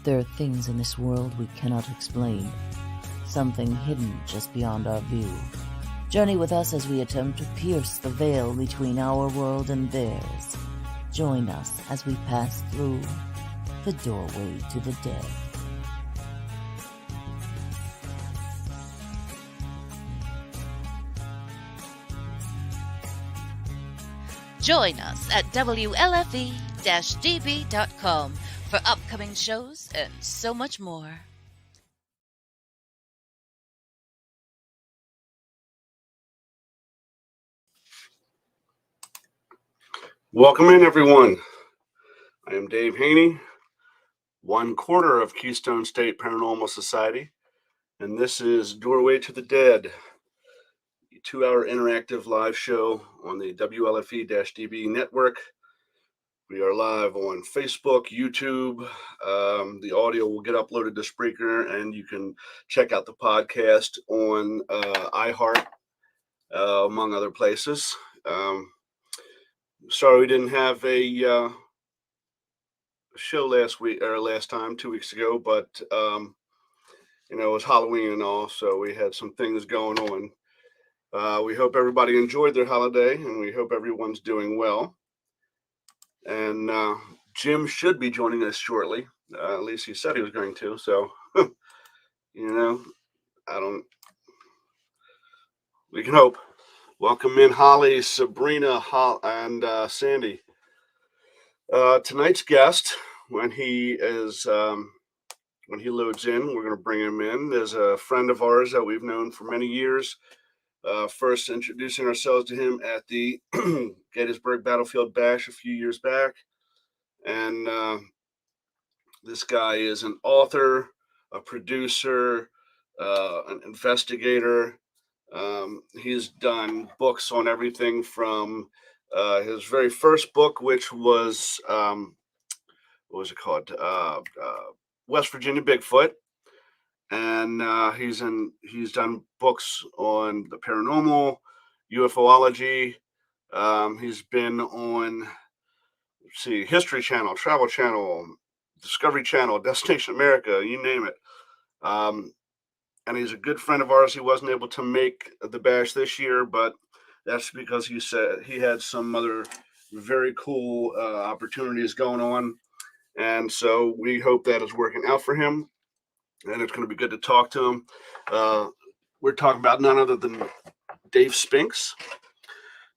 There are things in this world we cannot explain, something hidden just beyond our view. Journey with us as we attempt to pierce the veil between our world and theirs. Join us as we pass through the doorway to the dead. Join us at WLFE-DB.com for upcoming shows and so much more. Welcome in, everyone. I am Dave Haney, 1/4 of Keystone State Paranormal Society, and this is Doorway to the Dead, a 2-hour interactive live show on the WLFE-DB network. We are live on Facebook, YouTube. The audio will get uploaded to Spreaker, and you can check out the podcast on iHeart, among other places. Sorry we didn't have a show last time, 2 weeks ago, but it was Halloween and all, so we had some things going on. We hope everybody enjoyed their holiday, and we hope everyone's doing well. And Jim should be joining us shortly. At least he said he was going to. So, we can hope. Welcome in, Holly, Sabrina, and Sandy. Tonight's guest, when he loads in, we're going to bring him in. There's a friend of ours that we've known for many years. First introducing ourselves to him at the Gettysburg Battlefield Bash a few years back. And this guy is an author, a producer, an investigator. He's done books on everything from his very first book, which was, what was it called? West Virginia Bigfoot. And he's done books on the paranormal, UFOlogy. He's been on, History Channel, Travel Channel, Discovery Channel, Destination America, you name it. And he's a good friend of ours. He wasn't able to make the bash this year, but that's because he said he had some other very cool opportunities going on. And so we hope that is working out for him. And it's going to be good to talk to him. We're talking about none other than Dave Spinks.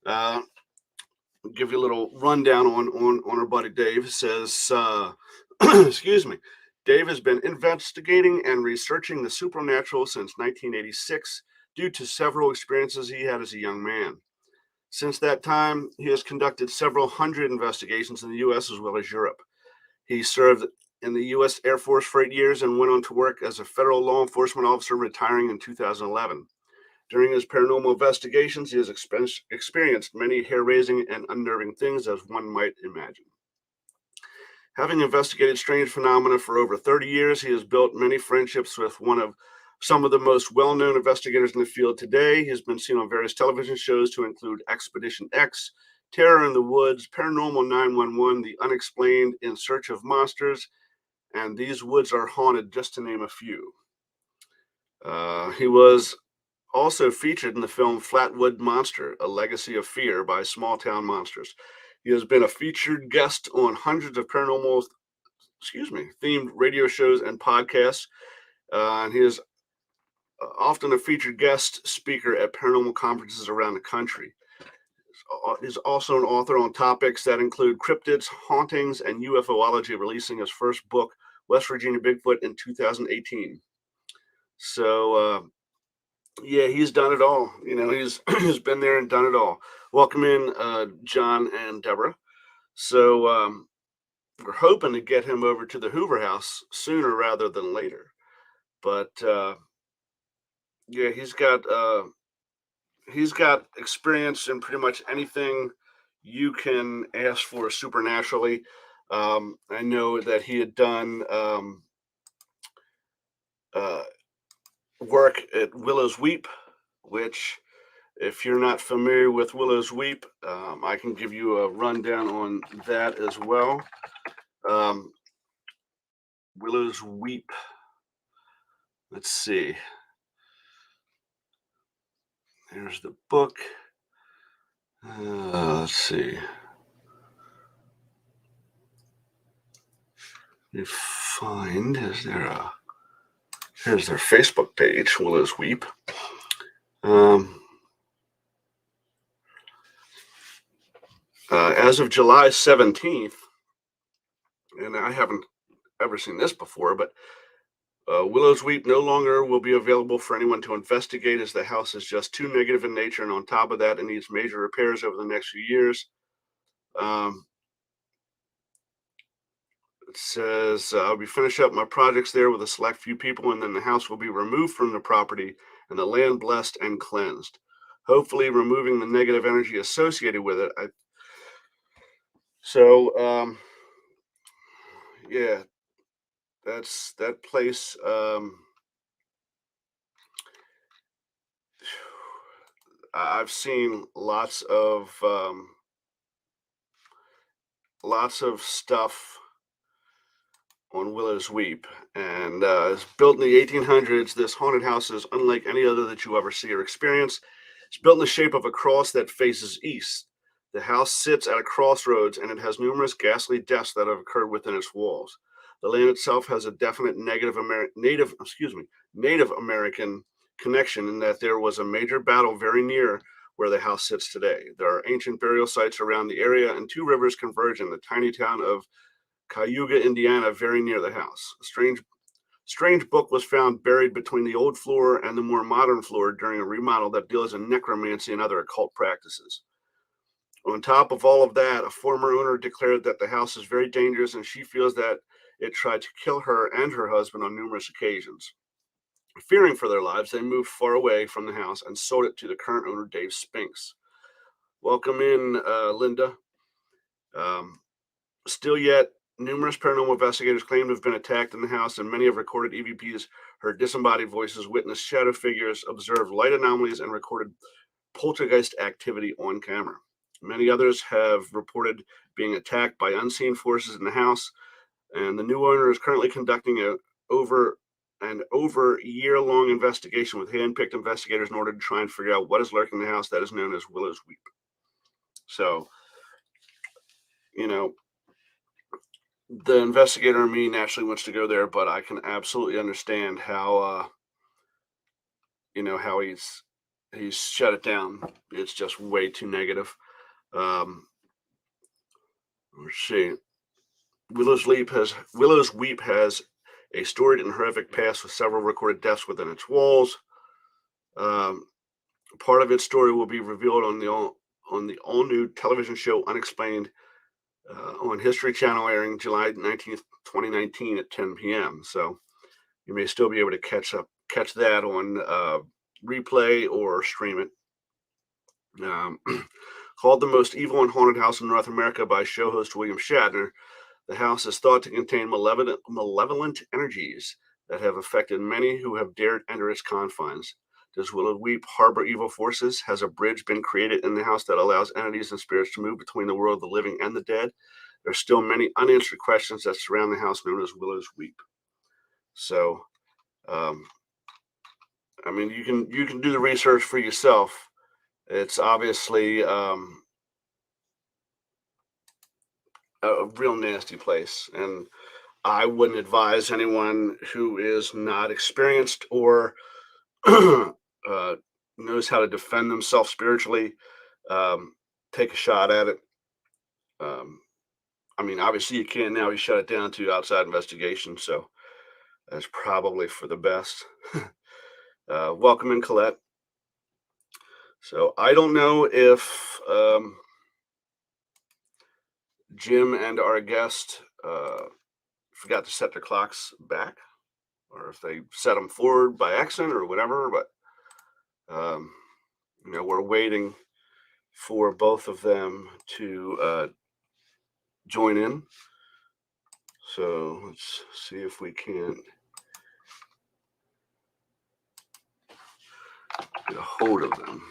I'll give you a little rundown on our buddy Dave. It says, excuse me, Dave has been investigating and researching the supernatural since 1986 due to several experiences he had as a young man. Since that time, he has conducted several hundred investigations in the U.S. as well as Europe. He served in the U.S. Air Force for 8 years and went on to work as a federal law enforcement officer, retiring in 2011. During his paranormal investigations, he has experienced many hair-raising and unnerving things, as one might imagine. Having investigated strange phenomena for over 30 years, he has built many friendships with some of the most well-known investigators in the field today. He has been seen on various television shows to include Expedition X, Terror in the Woods, Paranormal 911, The Unexplained, In Search of Monsters, and These Woods Are Haunted, just to name a few. He was also featured in the film Flatwood Monster, A Legacy of Fear by Small Town Monsters. He has been a featured guest on hundreds of paranormal, themed radio shows and podcasts. And he is often a featured guest speaker at paranormal conferences around the country. He's also an author on topics that include cryptids, hauntings, and UFOlogy, releasing his first book, West Virginia Bigfoot, in 2018. So, he's done it all. He's been there and done it all. Welcome in, John and Deborah. So we're hoping to get him over to the Hoover House sooner rather than later. But he's got experience in pretty much anything you can ask for supernaturally. I know that he had done work at Willow's Weep, which, if you're not familiar with Willow's Weep, I can give you a rundown on that as well. Willow's Weep. Let's see. There's the book. Let's see. You find, here's their Facebook page, Willow's Weep. As of July 17th, and I haven't ever seen this before, but Willow's Weep no longer will be available for anyone to investigate, as the house is just too negative in nature, and on top of that, it needs major repairs over the next few years. It says, I'll be finish up my projects there with a select few people, and then the house will be removed from the property and the land blessed and cleansed, hopefully removing the negative energy associated with it. Yeah, that's that place. I've seen lots of stuff on Willow's Weep, and it's built in the 1800s. This haunted house is unlike any other that you ever see or experience. It's built in the shape of a cross that faces east. The house sits at a crossroads, and it has numerous ghastly deaths that have occurred within its walls. The land itself has a definite Native American connection, in that there was a major battle very near where the house sits today. There are ancient burial sites around the area, and two rivers converge in the tiny town of Cayuga, Indiana, very near the house. A strange book was found buried between the old floor and the more modern floor during a remodel that deals in necromancy and other occult practices. On top of all of that, a former owner declared that the house is very dangerous, and she feels that it tried to kill her and her husband on numerous occasions. Fearing for their lives, they moved far away from the house and sold it to the current owner, Dave Spinks. Welcome in, Linda. Still yet, numerous paranormal investigators claim to have been attacked in the house, and many have recorded EVPs, heard disembodied voices, witnessed shadow figures, observed light anomalies, and recorded poltergeist activity on camera. Many others have reported being attacked by unseen forces in the house, and the new owner is currently conducting an over year-long investigation with hand-picked investigators in order to try and figure out what is lurking in the house that is known as Willow's Weep. So, the investigator in me naturally wants to go there, but I can absolutely understand how how he's shut it down. It's just way too negative. Let's see. Willow's Weep has a storied and horrific past with several recorded deaths within its walls. Part of its story will be revealed on the all-new television show Unexplained on History Channel, airing July 19th, 2019 at 10 p.m. So you may still be able to catch that on replay or stream it. Called the most evil and haunted house in North America by show host William Shatner, the house is thought to contain malevolent energies that have affected many who have dared enter its confines. Does Willow's Weep harbor evil forces? Has a bridge been created in the house that allows entities and spirits to move between the world of the living and the dead? There are still many unanswered questions that surround the house known as Willow's Weep. So, you can do the research for yourself. It's obviously a real nasty place, and I wouldn't advise anyone who is not experienced or knows how to defend themselves spiritually take a shot at it. Obviously you can now. You shut it down to outside investigation, so that's probably for the best. Welcome in, Colette. So I don't know if Jim and our guest forgot to set their clocks back, or if they set them forward by accident or whatever, but we're waiting for both of them to join in. So let's see if we can get a hold of them.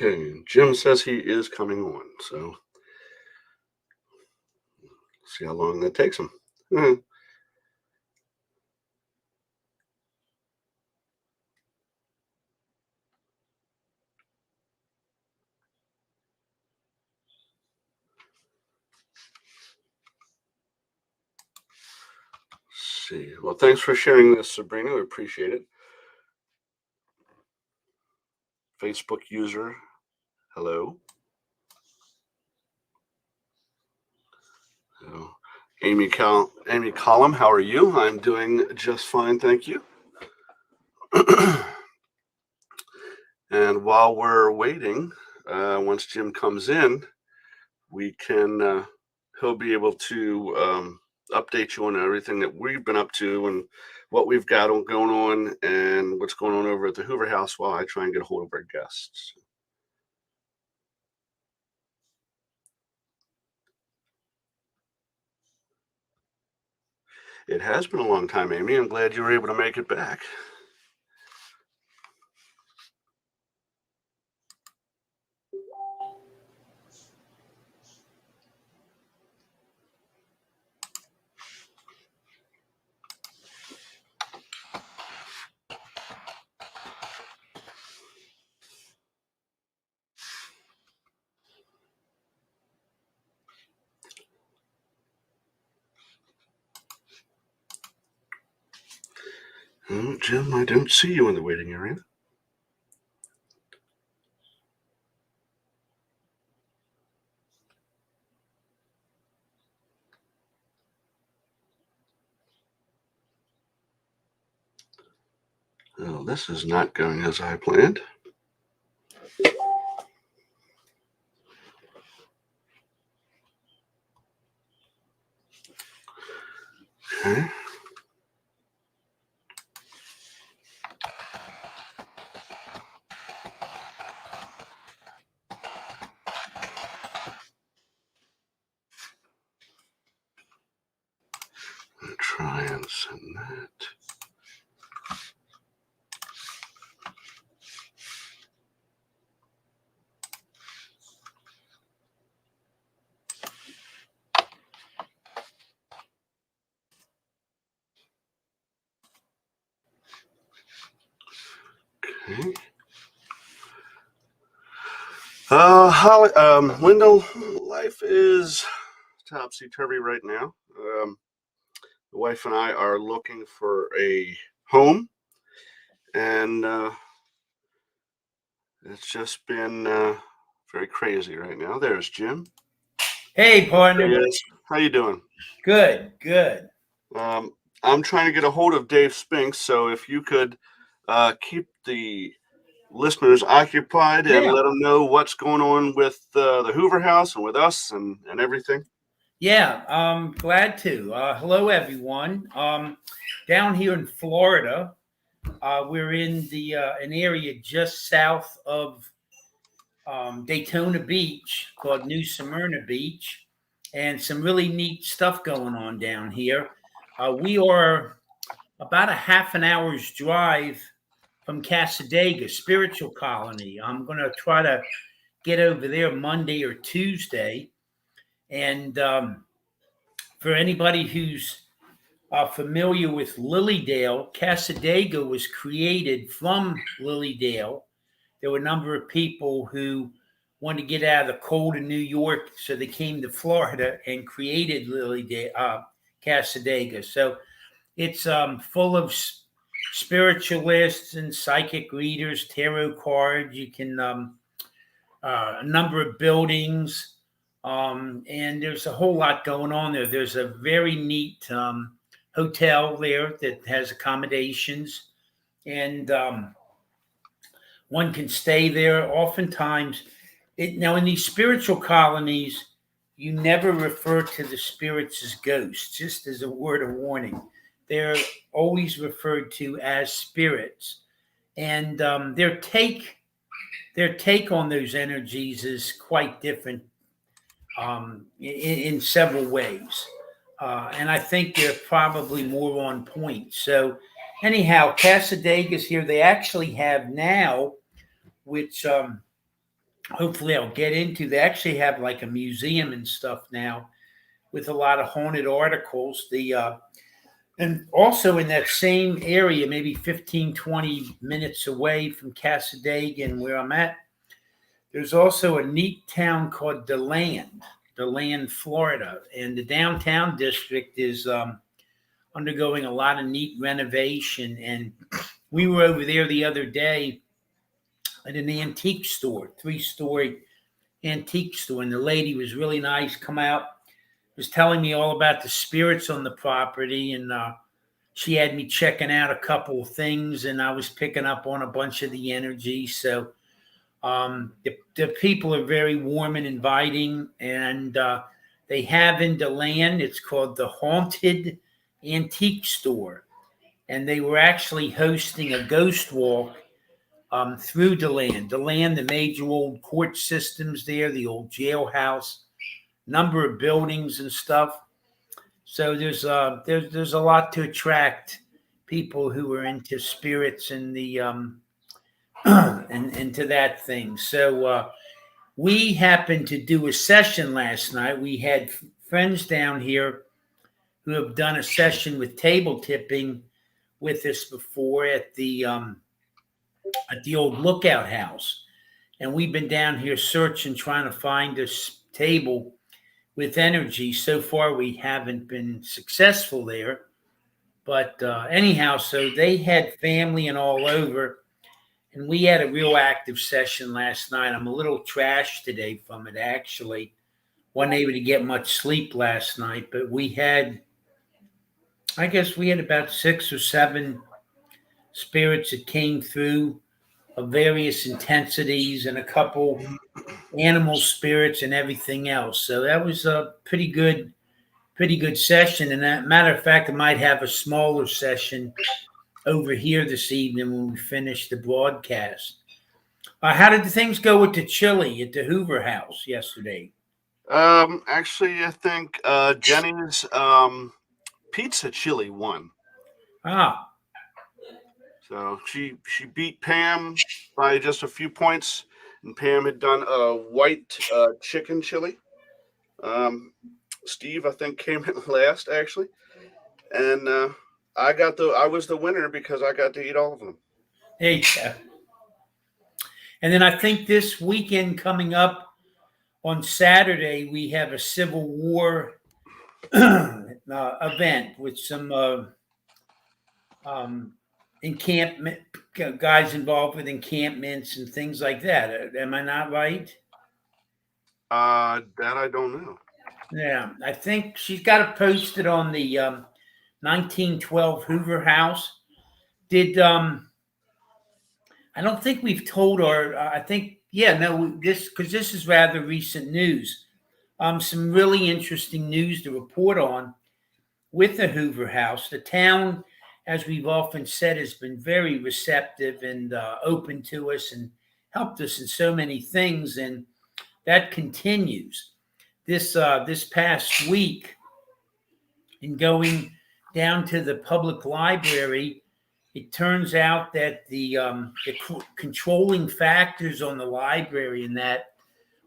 Okay, Jim says he is coming on, so see how long that takes him. See. Well, thanks for sharing this, Sabrina. We appreciate it. Facebook user, hello. So, Amy Collum, how are you? I'm doing just fine, thank you. And while we're waiting, once Jim comes in, we can he'll be able to update you on everything that we've been up to and what we've got going on and what's going on over at the Hoover House while I try and get a hold of our guests. It has been a long time, Amy. I'm glad you were able to make it back. Oh, Jim, I don't see you in the waiting area. Oh, this is not going as I planned. Okay. I'll try and send that. Okay. Holly, Wendell, life is topsy-turvy right now. The wife and I are looking for a home, and it's just been very crazy right now. There's Jim. Hey, partner. Yes. How you doing? Good, good. I'm trying to get a hold of Dave Spinks, so if you could keep the listeners occupied and let them know what's going on with the Hoover House and with us and everything. Yeah, glad to. Hello, everyone. Down here in Florida, we're in the an area just south of Daytona Beach called New Smyrna Beach, and some really neat stuff going on down here. We are about a half an hour's drive from Casadega, Spiritual Colony. I'm going to try to get over there Monday or Tuesday. And for anybody who's familiar with Lilydale, Casadega was created from Lilydale. There were a number of people who wanted to get out of the cold of New York, so they came to Florida and created Lilydale, Casadega. So it's full of spiritualists and psychic readers, tarot cards. You can a number of buildings, and there's a whole lot going on there. There's a very neat hotel there that has accommodations, and one can stay there. Oftentimes, now in these spiritual colonies, you never refer to the spirits as ghosts, just as a word of warning. They're always referred to as spirits, and their take on those energies is quite different in several ways. And I think they're probably more on point. So anyhow, Casadega's here. They actually have now, which hopefully I'll get into. They actually have like a museum and stuff now with a lot of haunted articles. And also in that same area, maybe 15, 20 minutes away from Cassadagan, where I'm at, there's also a neat town called DeLand, Florida. And the downtown district is undergoing a lot of neat renovation. And we were over there the other day at an antique store, 3-story antique store. And the lady was really nice, come out, was telling me all about the spirits on the property. And she had me checking out a couple of things, and I was picking up on a bunch of the energy. So the people are very warm and inviting, and they have in DeLand, it's called the Haunted Antique Store, and they were actually hosting a ghost walk through DeLand, the major old court systems there, the old jailhouse, number of buildings and stuff. So there's a lot to attract people who are into spirits and the and into that thing. So we happened to do a session last night. We had friends down here who have done a session with table tipping with us before at the old Lookout House, and we've been down here searching, trying to find a table with energy. So far, we haven't been successful there. But anyhow, so they had family and all over, and we had a real active session last night. I'm a little trashed today from it, actually. Wasn't able to get much sleep last night, but I guess we had about 6 or 7 spirits that came through of various intensities and a couple animal spirits and everything else. So that was a pretty good session. And as a matter of fact, I might have a smaller session over here this evening when we finish the broadcast. How did the things go with the chili at the Hoover House yesterday? Actually, I think Jenny's pizza chili won. So she beat Pam by just a few points, and Pam had done a white chicken chili. Steve, I think, came in last actually, and I was the winner because I got to eat all of them. There you go. And then I think this weekend coming up on Saturday, we have a Civil War event with some encampment guys involved with encampments and things like that. Am I not right? That I don't know. Yeah, I think she's got it posted on the 1912 Hoover House. I don't think we've told her. I think, because this is rather recent news. Some really interesting news to report on with the Hoover House. The town, as we've often said, has been very receptive and open to us and helped us in so many things, and that continues. This past week, in going down to the public library, it turns out that the controlling factors on the library and that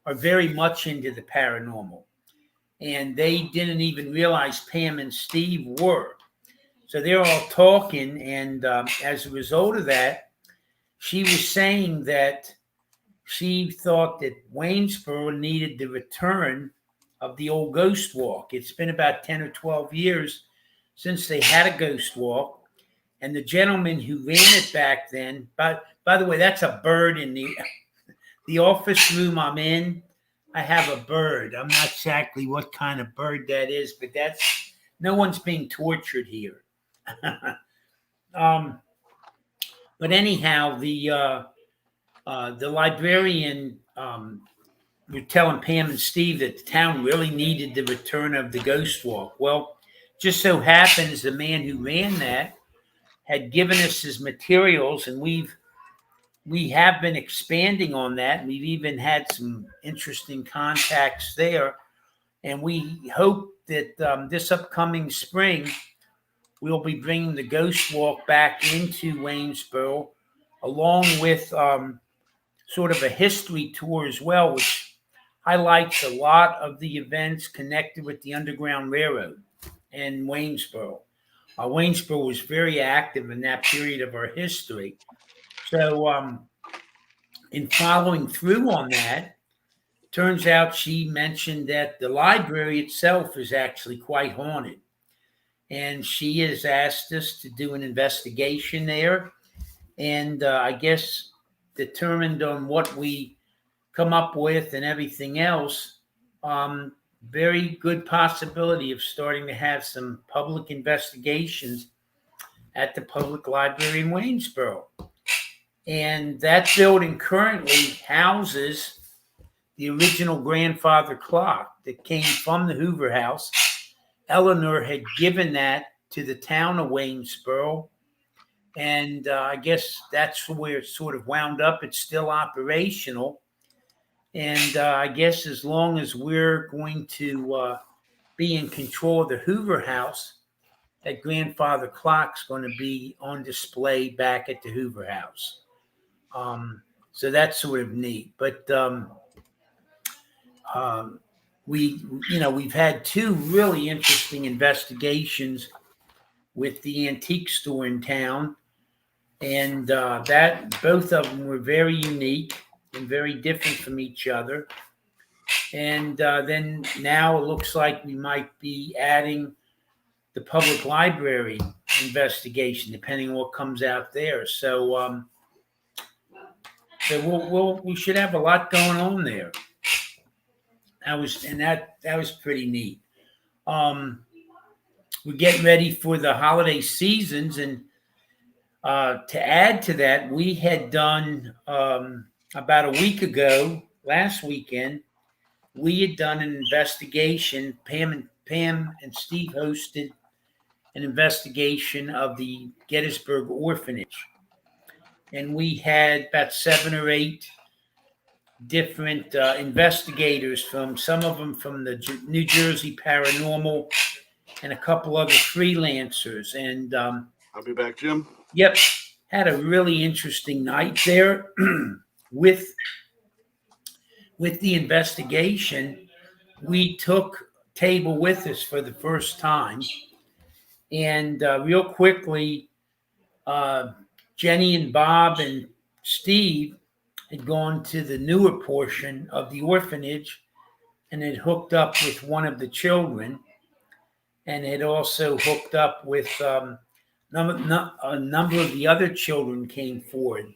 are very much into the paranormal, and they didn't even realize Pam and Steve were. So they're all talking, and as a result of that, she was saying that she thought that Waynesboro needed the return of the old ghost walk. It's been about 10 or 12 years since they had a ghost walk, and the gentleman who ran it back then, by the way, that's a bird in the office room I'm in. I have a bird. I'm not exactly what kind of bird that is, but no one's being tortured here. But anyhow, the librarian were telling Pam and Steve that the town really needed the return of the ghost walk. Well, just so happens the man who ran that had given us his materials, and we have been expanding on that. And we've even had some interesting contacts there, and we hope that this upcoming spring we'll be bringing the ghost walk back into Waynesboro, along with sort of a history tour as well, which highlights a lot of the events connected with the Underground Railroad in Waynesboro. Waynesboro was very active in that period of our history. So, in following through on that, turns out she mentioned that the library itself is actually quite haunted. And she has asked us to do an investigation there. And I guess determined on what we come up with and everything else, very good possibility of starting to have some public investigations at the public library in Waynesboro. And that building currently houses the original grandfather clock that came from the Hoover House. Eleanor had given that to the town of Waynesboro. And I guess that's where it sort of wound up. It's still operational. And I guess as long as we're going to be in control of the Hoover House, that grandfather clock's going to be on display back at the Hoover House. So that's sort of neat. But we've had two really interesting investigations with the antique store in town, and that both of them were very unique and very different from each other. And then now it looks like we might be adding the public library investigation, depending on what comes out there. So, we should have a lot going on there. That was pretty neat. We're getting ready for the holiday seasons, and to add to that, we had done about a week ago, last weekend, we had done an investigation. Pam and Steve hosted an investigation of the Gettysburg Orphanage, and we had about 7 or 8 different investigators, from some of them from the New Jersey Paranormal and a couple other freelancers. And I'll be back, Jim. Yep, had a really interesting night there with the investigation. We took table with us for the first time, and real quickly, Jenny and Bob and Steve had gone to the newer portion of the orphanage and had hooked up with one of the children, and had also hooked up with a number of the other children came forward.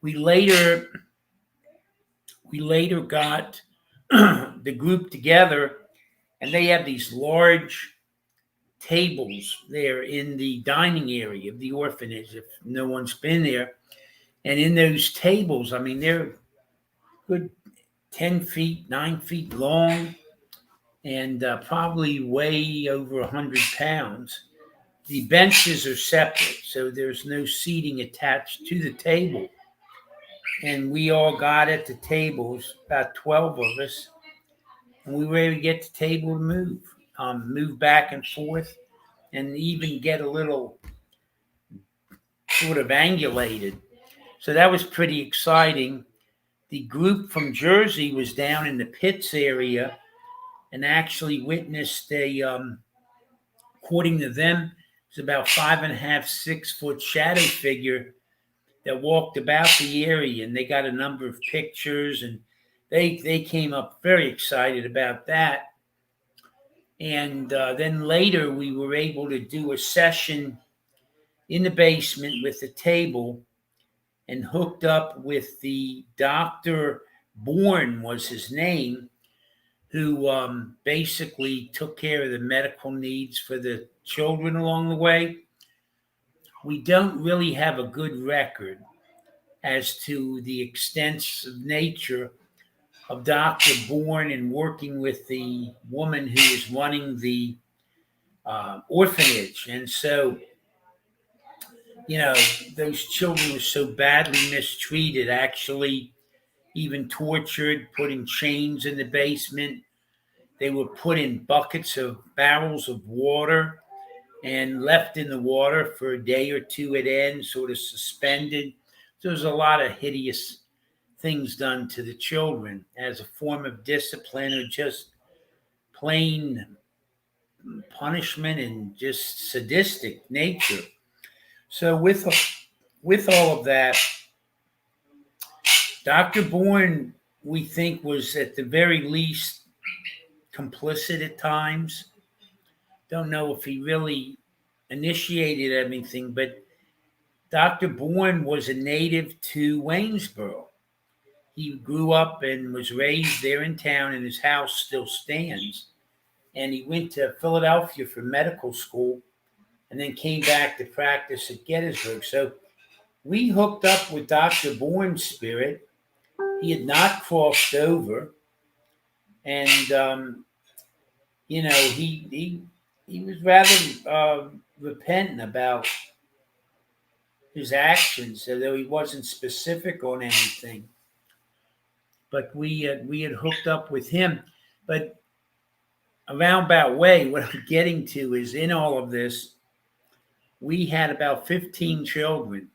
We later got the group together, and they have these large tables there in the dining area of the orphanage, if no one's been there. And in those tables, I mean, they're good 10 feet, 9 feet long, and probably way over 100 pounds. The benches are separate, so there's no seating attached to the table. And we all got at the tables, about 12 of us, and we were able to get the table to move back and forth, and even get a little sort of angulated. So that was pretty exciting. The group from Jersey was down in the pits area and actually witnessed according to them, it's about 5.5, 6 foot shadow figure that walked about the area, and they got a number of pictures, and they came up very excited about that. And then later we were able to do a session in the basement with the table, and hooked up with the Dr. Bourne was his name, who basically took care of the medical needs for the children along the way. We don't really have a good record as to the extensive nature of Dr. Bourne and working with the woman who is running the orphanage. And so, those children were so badly mistreated, actually even tortured, put in chains in the basement. They were put in barrels of water and left in the water for a day or two at end, sort of suspended. So there's a lot of hideous things done to the children as a form of discipline or just plain punishment and just sadistic nature. So with all of that, Dr. Bourne, we think, was at the very least complicit at times. Don't know if he really initiated anything, but Dr. Bourne was a native to Waynesboro. He grew up and was raised there in town, and his house still stands. And he went to Philadelphia for medical school and then came back to practice at Gettysburg. So we hooked up with Dr. Bourne's spirit. He had not crossed over. And, he was rather repentant about his actions, although he wasn't specific on anything. But we had hooked up with him. But a roundabout way, what I'm getting to is in all of this, we had about 15 children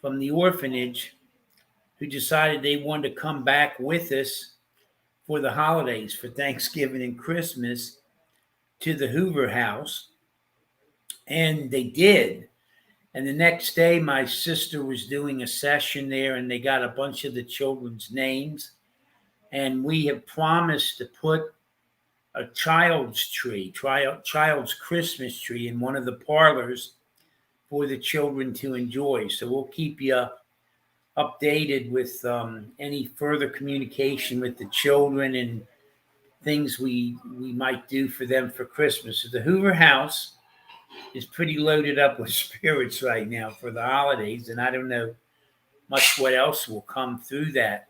from the orphanage who decided they wanted to come back with us for the holidays, for Thanksgiving and Christmas, to the Hoover House. And they did. And the next day, my sister was doing a session there, and they got a bunch of the children's names. And we have promised to put a child's Christmas tree in one of the parlors for the children to enjoy. So we'll keep you updated with any further communication with the children and things we might do for them for Christmas. So the Hoover House is pretty loaded up with spirits right now for the holidays, and I don't know much what else will come through that.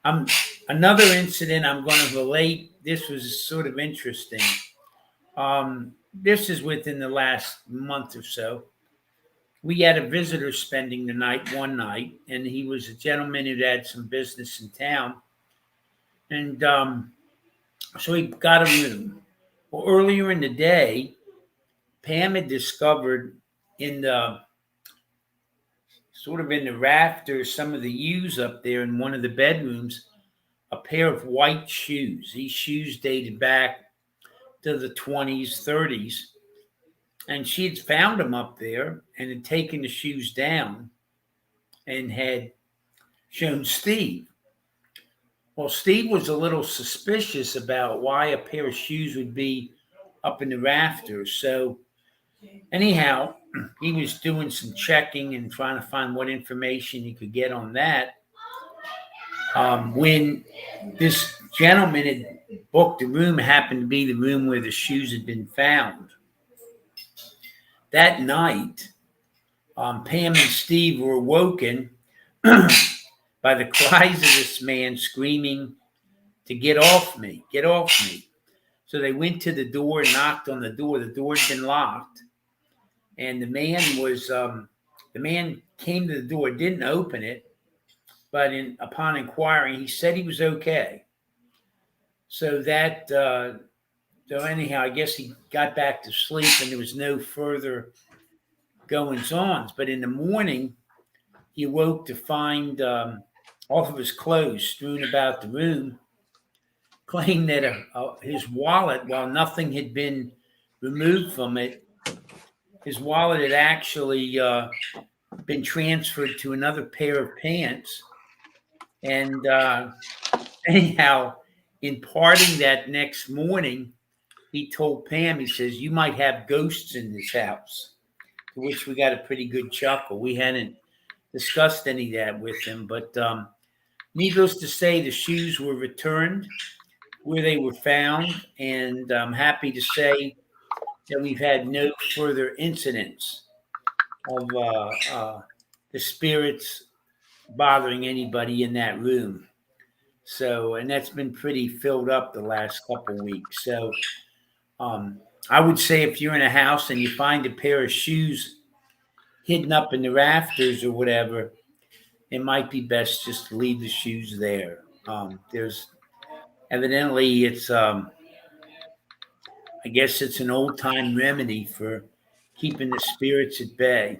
Another incident I'm going to relate. This was sort of interesting. This is within the last month or so. We had a visitor spending the night one night, and he was a gentleman who had some business in town. And so he got a room. Well, earlier in the day, Pam had discovered in the rafters, some of the U's up there in one of the bedrooms, a pair of white shoes. These shoes dated back to the 20s, 30s. And she had found them up there and had taken the shoes down and had shown Steve. Well, Steve was a little suspicious about why a pair of shoes would be up in the rafters. So anyhow, he was doing some checking and trying to find what information he could get on that. When this gentleman had booked a room, happened to be the room where the shoes had been found. That night, Pam and Steve were awoken by the cries of this man screaming to get off me, get off me. So they went to the door and knocked on the door. The door had been locked. And the man came to the door, didn't open it, but upon inquiring, he said he was okay. So anyhow, I guess he got back to sleep and there was no further goings-ons. But in the morning, he awoke to find all of his clothes strewn about the room, claimed that his wallet, while nothing had been removed from it, his wallet had actually been transferred to another pair of pants. And anyhow, in parting that next morning, he told Pam, he says, "You might have ghosts in this house," to which we got a pretty good chuckle. We hadn't discussed any of that with him, but needless to say, the shoes were returned where they were found, and I'm happy to say that we've had no further incidents of the spirits bothering anybody in that room. So, and that's been pretty filled up the last couple of weeks. So, I would say if you're in a house and you find a pair of shoes hidden up in the rafters or whatever, it might be best just to leave the shoes there. There's evidently I guess it's an old time remedy for keeping the spirits at bay.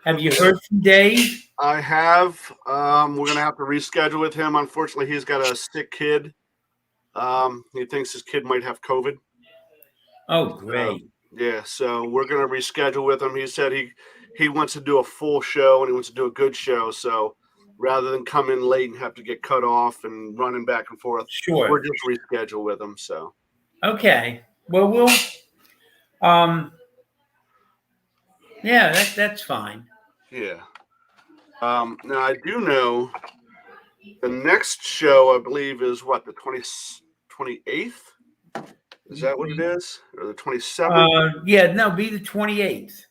Have you heard from Dave? I have. We're gonna have to reschedule with him. Unfortunately, he's got a sick kid. He thinks his kid might have COVID. Oh, great. Yeah, so we're gonna reschedule with him. He said he wants to do a full show and he wants to do a good show. So rather than come in late and have to get cut off and running back and forth, Sure. we're just reschedule with him. So Okay. Well, um, yeah, that's fine. yeah. Now I do know the next show I believe is what, the 28th? Is that what it is? Or the 27th? Yeah, no, be the 28th.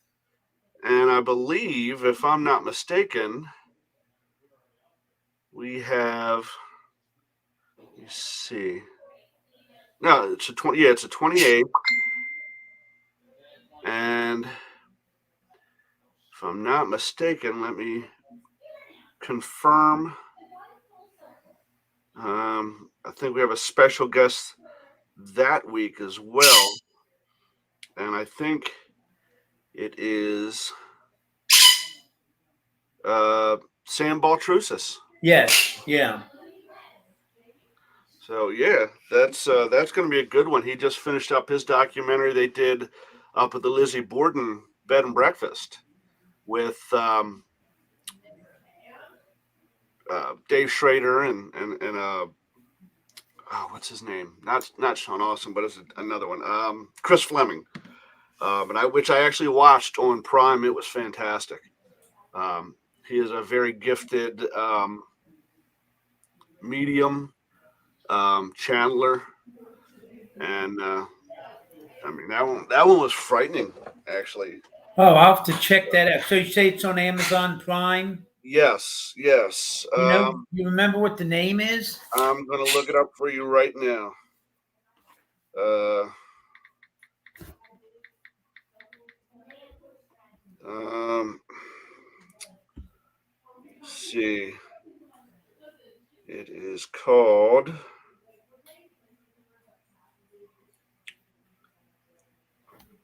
And I believe, if I'm not mistaken, we have, let me see. No, it's a 20. Yeah, it's a 28th. And if I'm not mistaken, let me confirm. I think we have a special guest that week as well. And I think it is Sam Baltrusis. Yes, yeah. So yeah, that's going to be a good one. He just finished up his documentary they did up at the Lizzie Borden Bed and Breakfast with Dave Schrader and what's his name? Not Sean Austin, but it's another one. Chris Fleming. Which I actually watched on Prime. It was fantastic. He is a very gifted medium channeler, and I mean that one was frightening, actually. Oh, I'll have to check that out. So you say it's on Amazon Prime? Yes. You remember what the name is? I'm gonna look it up for you right now. Let's see. It is called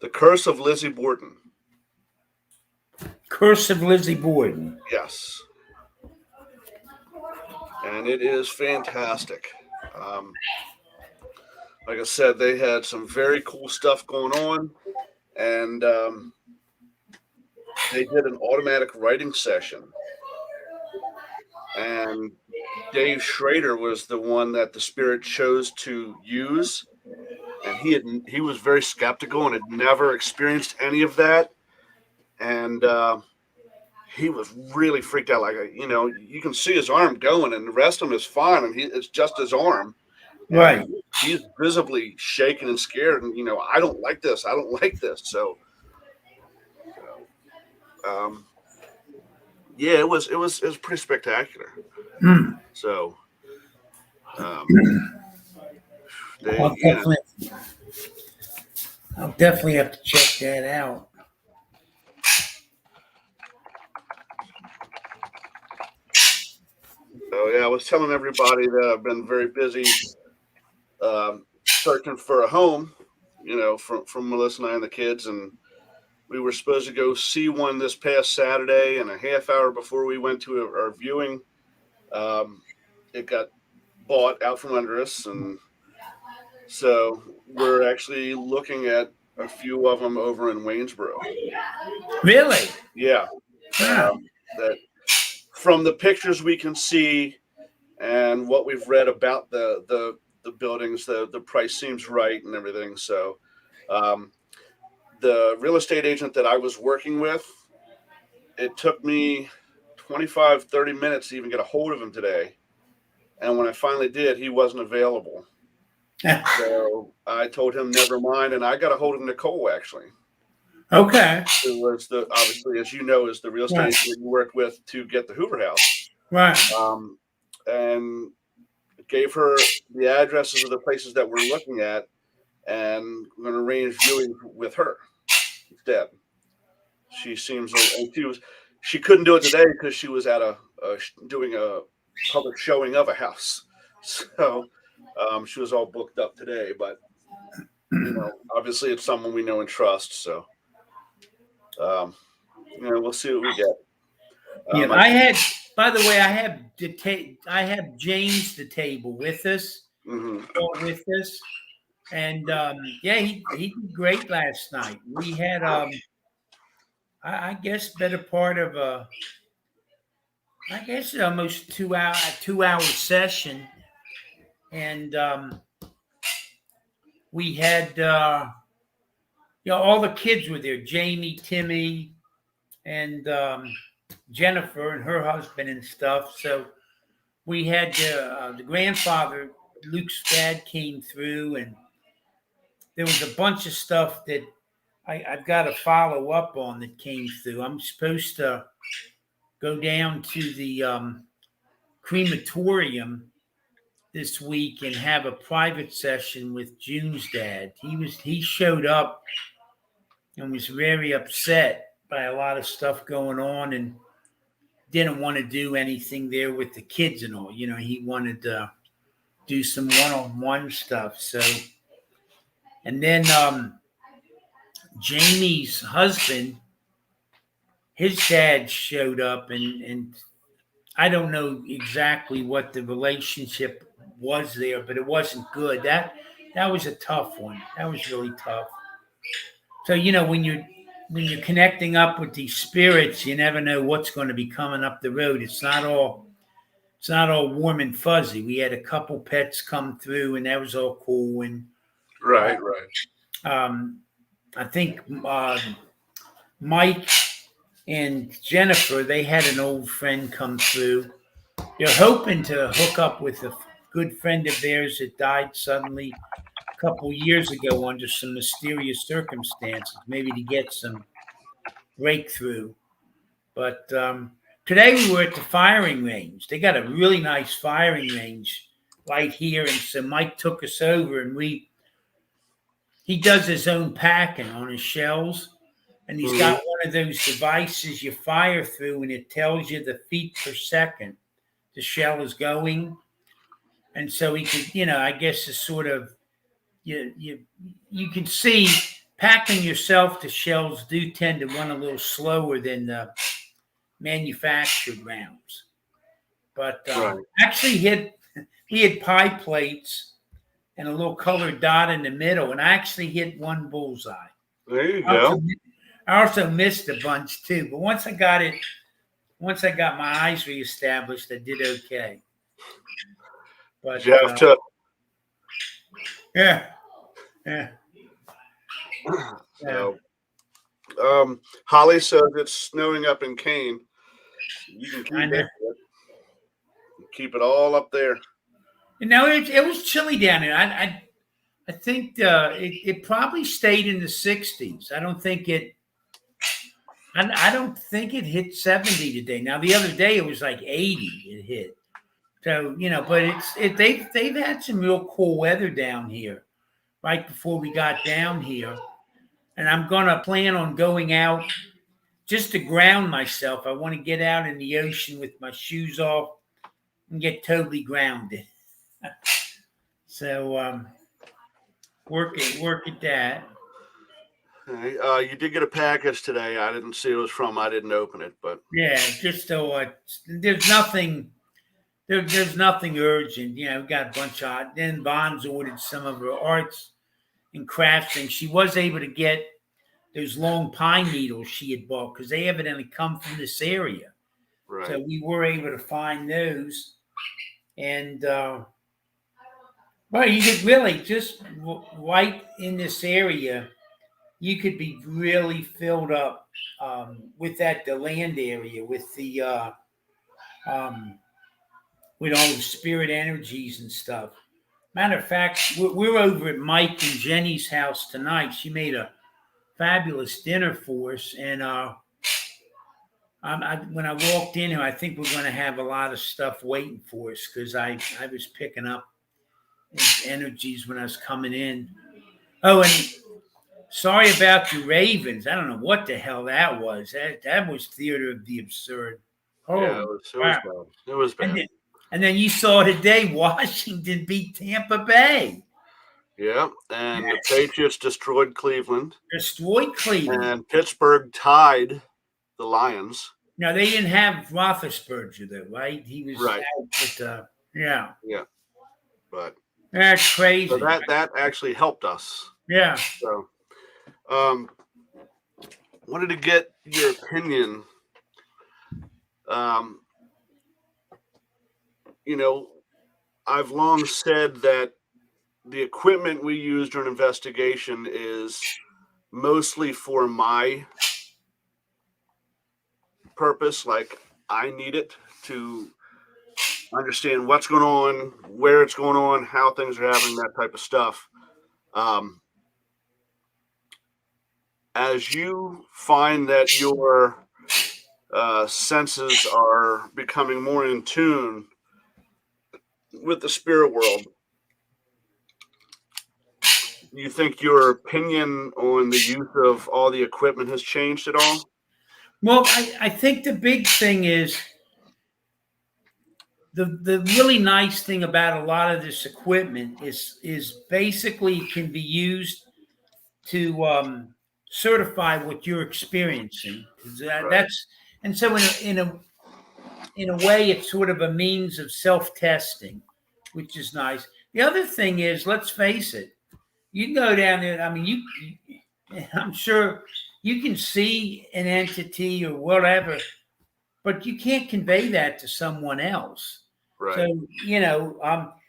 The Curse of Lizzie Borden. Curse of Lizzie Borden. Yes. And it is fantastic. Like I said, they had some very cool stuff going on, and they did an automatic writing session. And Dave Schrader was the one that the spirit chose to use, and he was very skeptical and had never experienced any of that, and he was really freaked out. Like, you can see his arm going, and the rest of him is fine, and it's just his arm. Right. He's visibly shaking and scared, and I don't like this. I don't like this. So, yeah, it was pretty spectacular. So, I'll definitely have to check that out. So yeah, I was telling everybody that I've been very busy searching for a home, from Melissa and I and the kids, and we were supposed to go see one this past Saturday, and a half hour before we went to our viewing, it got bought out from under us, and so we're actually looking at a few of them over in Waynesboro. Really? Yeah. That from the pictures we can see and what we've read about the buildings, the price seems right and everything. So the real estate agent that I was working with, it took me 25-30 minutes to even get a hold of him today. And when I finally did, he wasn't available. So I told him never mind, and I got a hold of Nicole, actually. Okay. Who was obviously, as you know, is the real estate agent you worked with to get the Hoover House. Right. And gave her the addresses of the places that we're looking at, and we're going to arrange viewing with her instead. She seems, and she couldn't do it today because she was at doing a public showing of a house. So she was all booked up today, but obviously it's someone we know and trust. So we'll see what we get. Yeah, My, I had. By the way, I have James the table with us, mhm. with us, and yeah, he did great last night. We had I guess better part of I guess almost 2 hour session, and we had all the kids were there. Jamie, Timmy, and Jennifer and her husband and stuff. So we had the grandfather, Luke's dad, came through, and there was a bunch of stuff that I've got to follow up on that came through. I'm supposed to go down to the crematorium this week and have a private session with June's dad. He showed up and was very upset by a lot of stuff going on and didn't want to do anything there with the kids and all. He wanted to do some one-on-one stuff. So, and then Jamie's husband, his dad showed up, and I don't know exactly what the relationship was there, but it wasn't good. That was a tough one. That was really tough. So when you're connecting up with these spirits, you never know what's going to be coming up the road. It's not all warm and fuzzy. We had a couple pets come through, and that was all cool. And Right. I think Mike and Jennifer, they had an old friend come through. They're hoping to hook up with a good friend of theirs that died suddenly a couple years ago under some mysterious circumstances, maybe to get some breakthrough. But today we were at the firing range. They got a really nice firing range right here. And so Mike took us over, and he does his own packing on his shells. And he's got one of those devices you fire through, and it tells you the feet per second the shell is going. And so he could, I guess it's sort of, you can see packing yourself to shells do tend to run a little slower than the manufactured rounds. But actually he had pie plates and a little colored dot in the middle, and I actually hit one bullseye. There you go. I also missed a bunch too, but once I got my eyes reestablished, I did okay. But you have to. Yeah. So, Holly says it's snowing up in Kane. You can keep it all up there. It was chilly down there. I think it probably stayed in the 60s. I don't think it hit 70 today. Now the other day it was like 80. It hit. So but they've had some real cool weather down here right before we got down here, and I'm gonna plan on going out just to ground myself. I want to get out in the ocean with my shoes off and get totally grounded. So work at that. Okay. You did get a package today. I didn't see who it was from. I didn't open it, but yeah, just so there's nothing. There's nothing urgent. We got a bunch of. Then Bonds ordered some of her arts and crafts things. She was able to get those long pine needles she had bought because they evidently come from this area. right. So we were able to find those, and well, you could really just right in this area, you could be really filled up with the land area with the with all the spirit energies and stuff. Matter of fact, we're over at Mike and Jenny's house tonight. She made a fabulous dinner for us, and when I walked in here, I think we're going to have a lot of stuff waiting for us because I was picking up energies when I was coming in. Oh, and sorry about the Ravens. I don't know what the hell that was. That was theater of the absurd. Oh, yeah, it was bad. It was bad. And then you saw today Washington beat Tampa Bay. Yeah, and the Patriots destroyed Cleveland. And Pittsburgh tied the Lions. No, they didn't have Roethlisberger though, right? He was Right. out with yeah. Yeah. But That's crazy. so that actually helped us. Yeah. So wanted to get your opinion. Um, I've long said that the equipment we use during investigation is mostly for my purpose. Like, I need it to understand what's going on, where it's going on, how things are happening, that type of stuff. As you find that your senses are becoming more in tune with the spirit world, do you think your opinion on the use of all the equipment has changed at all? Well, I think the big thing is the really nice thing about a lot of this equipment is basically can be used to certify what you're experiencing. Right. That's and so in a way, it's sort of a means of self-testing, which is nice. The other thing is, let's face it, you can go down there. I mean, I'm sure you can see an entity or whatever, but you can't convey that to someone else. Right. So,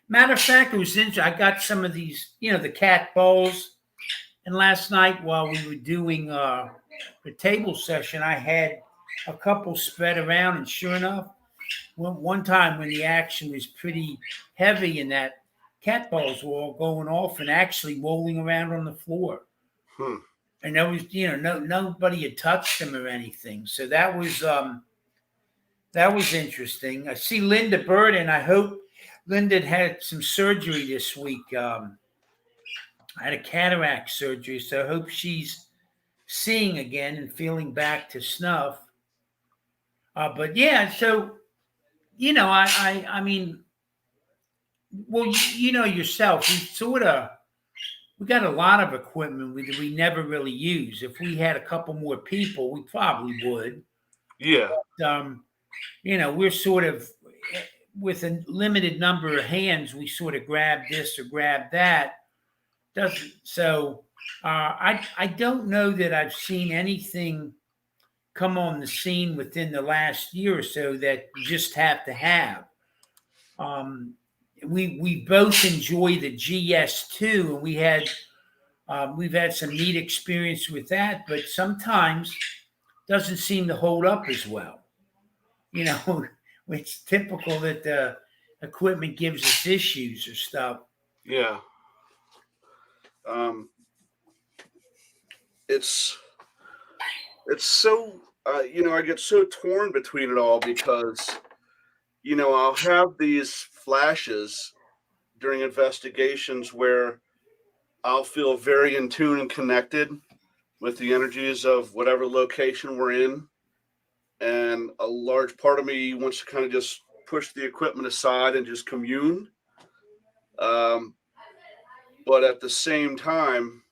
matter of fact, it was interesting. I got some of these, the cat balls, and last night while we were doing the table session, I had a couple spread around, and sure enough, one time when the action was pretty heavy and that cat balls were all going off and actually rolling around on the floor. And there was, nobody had touched them or anything. So that was interesting. I see Linda Burden. I hope Linda had some surgery this week. I had a cataract surgery, so I hope she's seeing again and feeling back to snuff. But yeah, so I mean, well, yourself, we got a lot of equipment we never really use. If we had a couple more people, we probably would. Yeah. But, we're sort of with a limited number of hands. We sort of grab this or grab that. I don't know that I've seen anything come on the scene within the last year or so that you just have to have. We both enjoy the GS2, and we've had some neat experience with that, but sometimes doesn't seem to hold up as well. It's typical that the equipment gives us issues or stuff. Yeah. It's so, I get so torn between it all because, I'll have these flashes during investigations where I'll feel very in tune and connected with the energies of whatever location we're in. And a large part of me wants to kind of just push the equipment aside and just commune. But at the same time,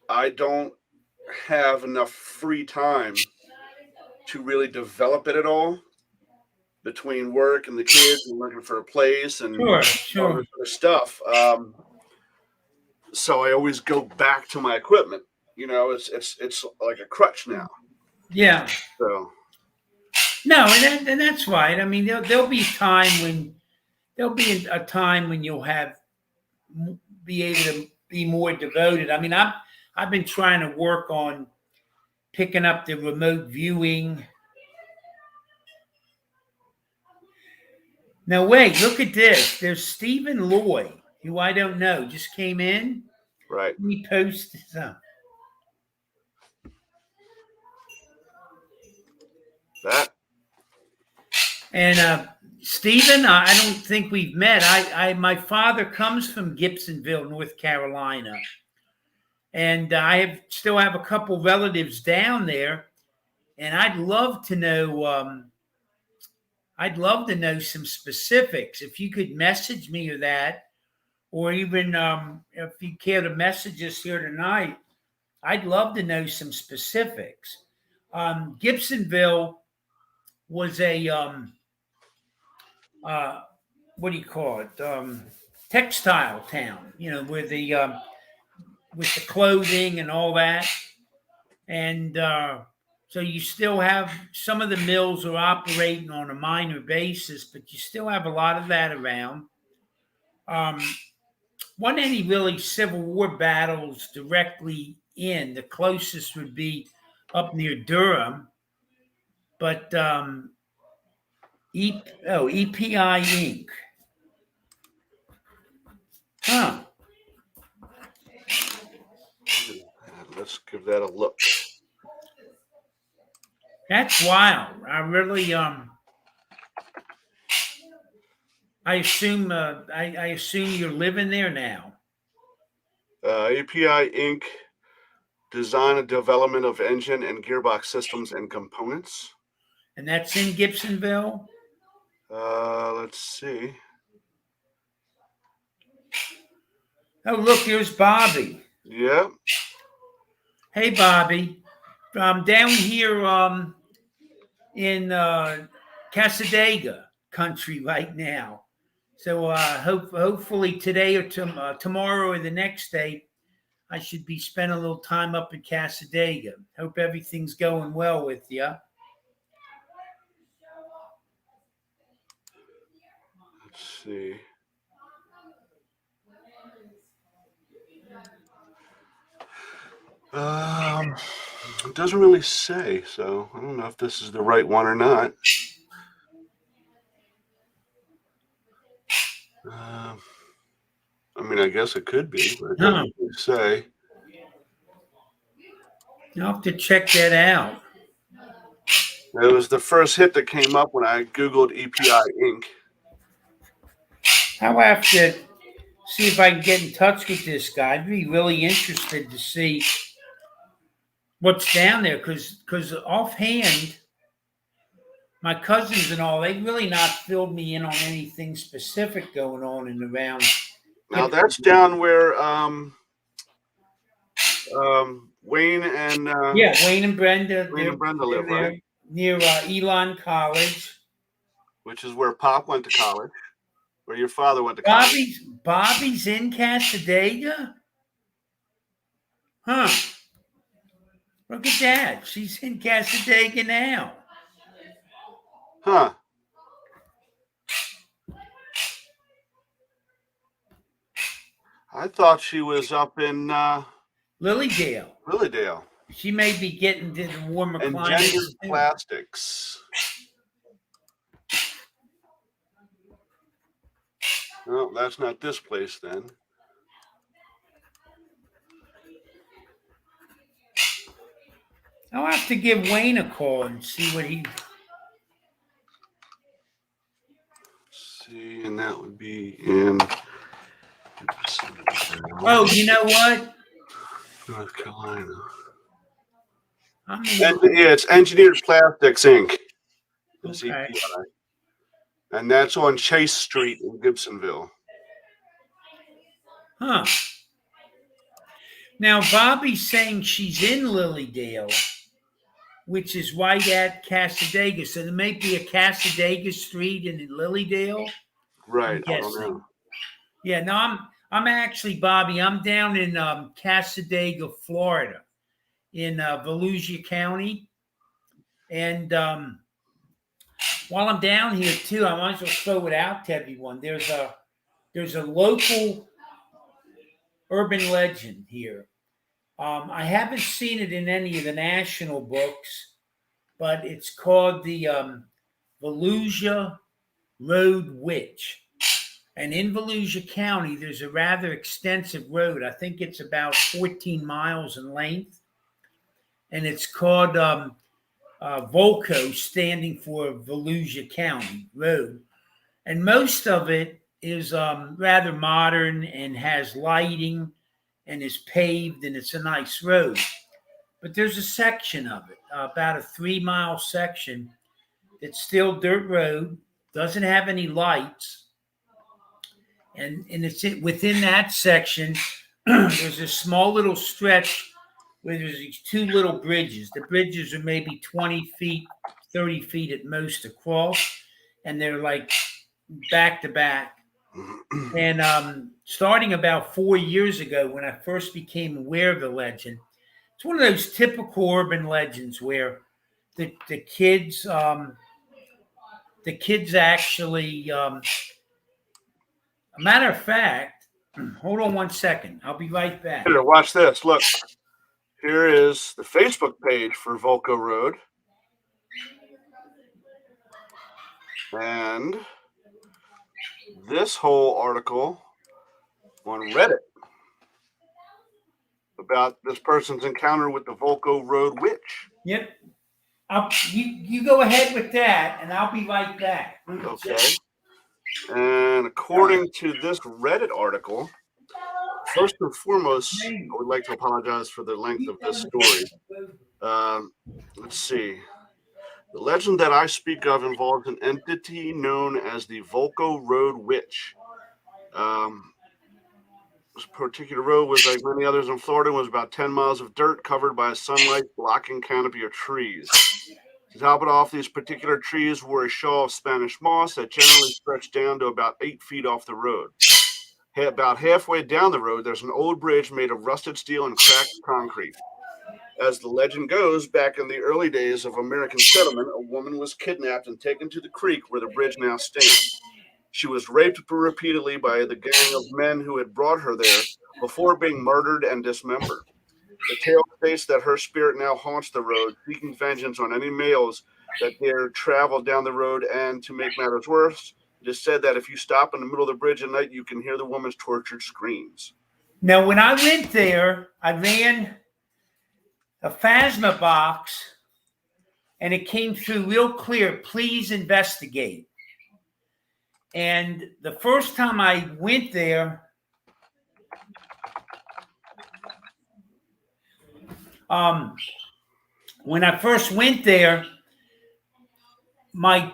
I don't have enough free time to really develop it at all between work and the kids and looking for a place and all this other stuff. So I always go back to my equipment. It's like a crutch now. Yeah. So. No, and that's right. I mean, there'll be a time when you'll be able to be more devoted. I mean, I've been trying to work on picking up the remote viewing. Now, wait, look at this. There's Stephen Loy, who I don't know, just came in. Right. He posted something. That. And Stephen, I don't think we've met. My father comes from Gibsonville, North Carolina. And I still have a couple relatives down there. And I'd love to know some specifics. If you could message me or that, or even if you care to message us here tonight, I'd love to know some specifics. Gibsonville was a what do you call it? Textile town. With the clothing and all that, and so you still have some of the mills are operating on a minor basis, but you still have a lot of that around. Wasn't any really Civil War battles directly in. The closest would be up near Durham, but EPI Inc. Huh. Let's give that a look. That's wild. I really I assume I assume you're living there now. API Inc. Design and development of engine and gearbox systems and components. And that's in Gibsonville? Let's see. Oh, look, here's Bobby. Yeah. Hey, Bobby. I'm down here in Cassadaga country right now. So hopefully today or tomorrow or the next day, I should be spending a little time up in Cassadaga. Hope everything's going well with you. Let's see. It doesn't really say, so I don't know if this is the right one or not. I mean, I guess it could be, but it doesn't really say. I'll have to check that out. It was the first hit that came up when I Googled EPI Inc. I'll have to see if I can get in touch with this guy. I'd be really interested to see what's down there because offhand, my cousins and all, they really not filled me in on anything specific going on and around. Now that's down where Wayne and Wayne and Brenda live, right? Near Elon College, which is where Pop went to college, where your father went to college. Bobby's in Cassadaga? Huh. Look at that. She's in Cassadaga now. Huh. I thought she was up in Lilydale. She may be getting to the warmer climate. Engineered Plastics. No, that's not this place then. I'll have to give Wayne a call and see what he... See, and that would be in... Oh, you know what? North Carolina. Yeah, it's Engineered Plastics Inc. Okay. And that's on Chase Street in Gibsonville. Huh. Now, Bobby's saying she's in Lilydale, which is right at Cassadaga. So there may be a Cassadaga Street in Lilydale. Right. I don't know. Yeah, no, I'm actually, Bobby, I'm down in Cassadaga, Florida, in Volusia County. And while I'm down here too, I might as well throw it out to everyone. There's a local urban legend here. I haven't seen it in any of the national books, but it's called the Volusia Road Witch. And in Volusia County, there's a rather extensive road. I think it's about 14 miles in length. And it's called Volco, standing for Volusia County Road. And most of it is rather modern and has lighting and is paved, and it's a nice road. But there's a section of it, about a 3-mile section, that's still dirt road, doesn't have any lights. And it's within that section, there's a small little stretch where there's these two little bridges. The bridges are maybe 20 feet, 30 feet at most across, and they're like back to back. And starting about 4 years ago, when I first became aware of the legend, it's one of those typical urban legends where the kids actually. A matter of fact, hold on one second. I'll be right back. Here, watch this. Look, here is the Facebook page for Volco Road. And this whole article on Reddit about this person's encounter with the Volco Road witch. Yep. You go ahead with that, and I'll be right back. Okay. And according to this Reddit article, first and foremost, I would like to apologize for the length of this story. Let's see. The legend that I speak of involves an entity known as the Volco Road Witch. This particular road was, like many others in Florida, was about 10 miles of dirt covered by a sunlight blocking canopy of trees. To top it off, these particular trees were a shawl of Spanish moss that generally stretched down to about 8 feet off the road. About halfway down the road, there's an old bridge made of rusted steel and cracked concrete. As the legend goes, back in the early days of American settlement, a woman was kidnapped and taken to the creek where the bridge now stands. She was raped repeatedly by the gang of men who had brought her there before being murdered and dismembered. The tale states that her spirit now haunts the road, seeking vengeance on any males that dare travel down the road, and to make matters worse, it is said that if you stop in the middle of the bridge at night, you can hear the woman's tortured screams. Now, when I went there, I ran a phasma box, and it came through real clear, please investigate. And the first time I went there, when I first went there, my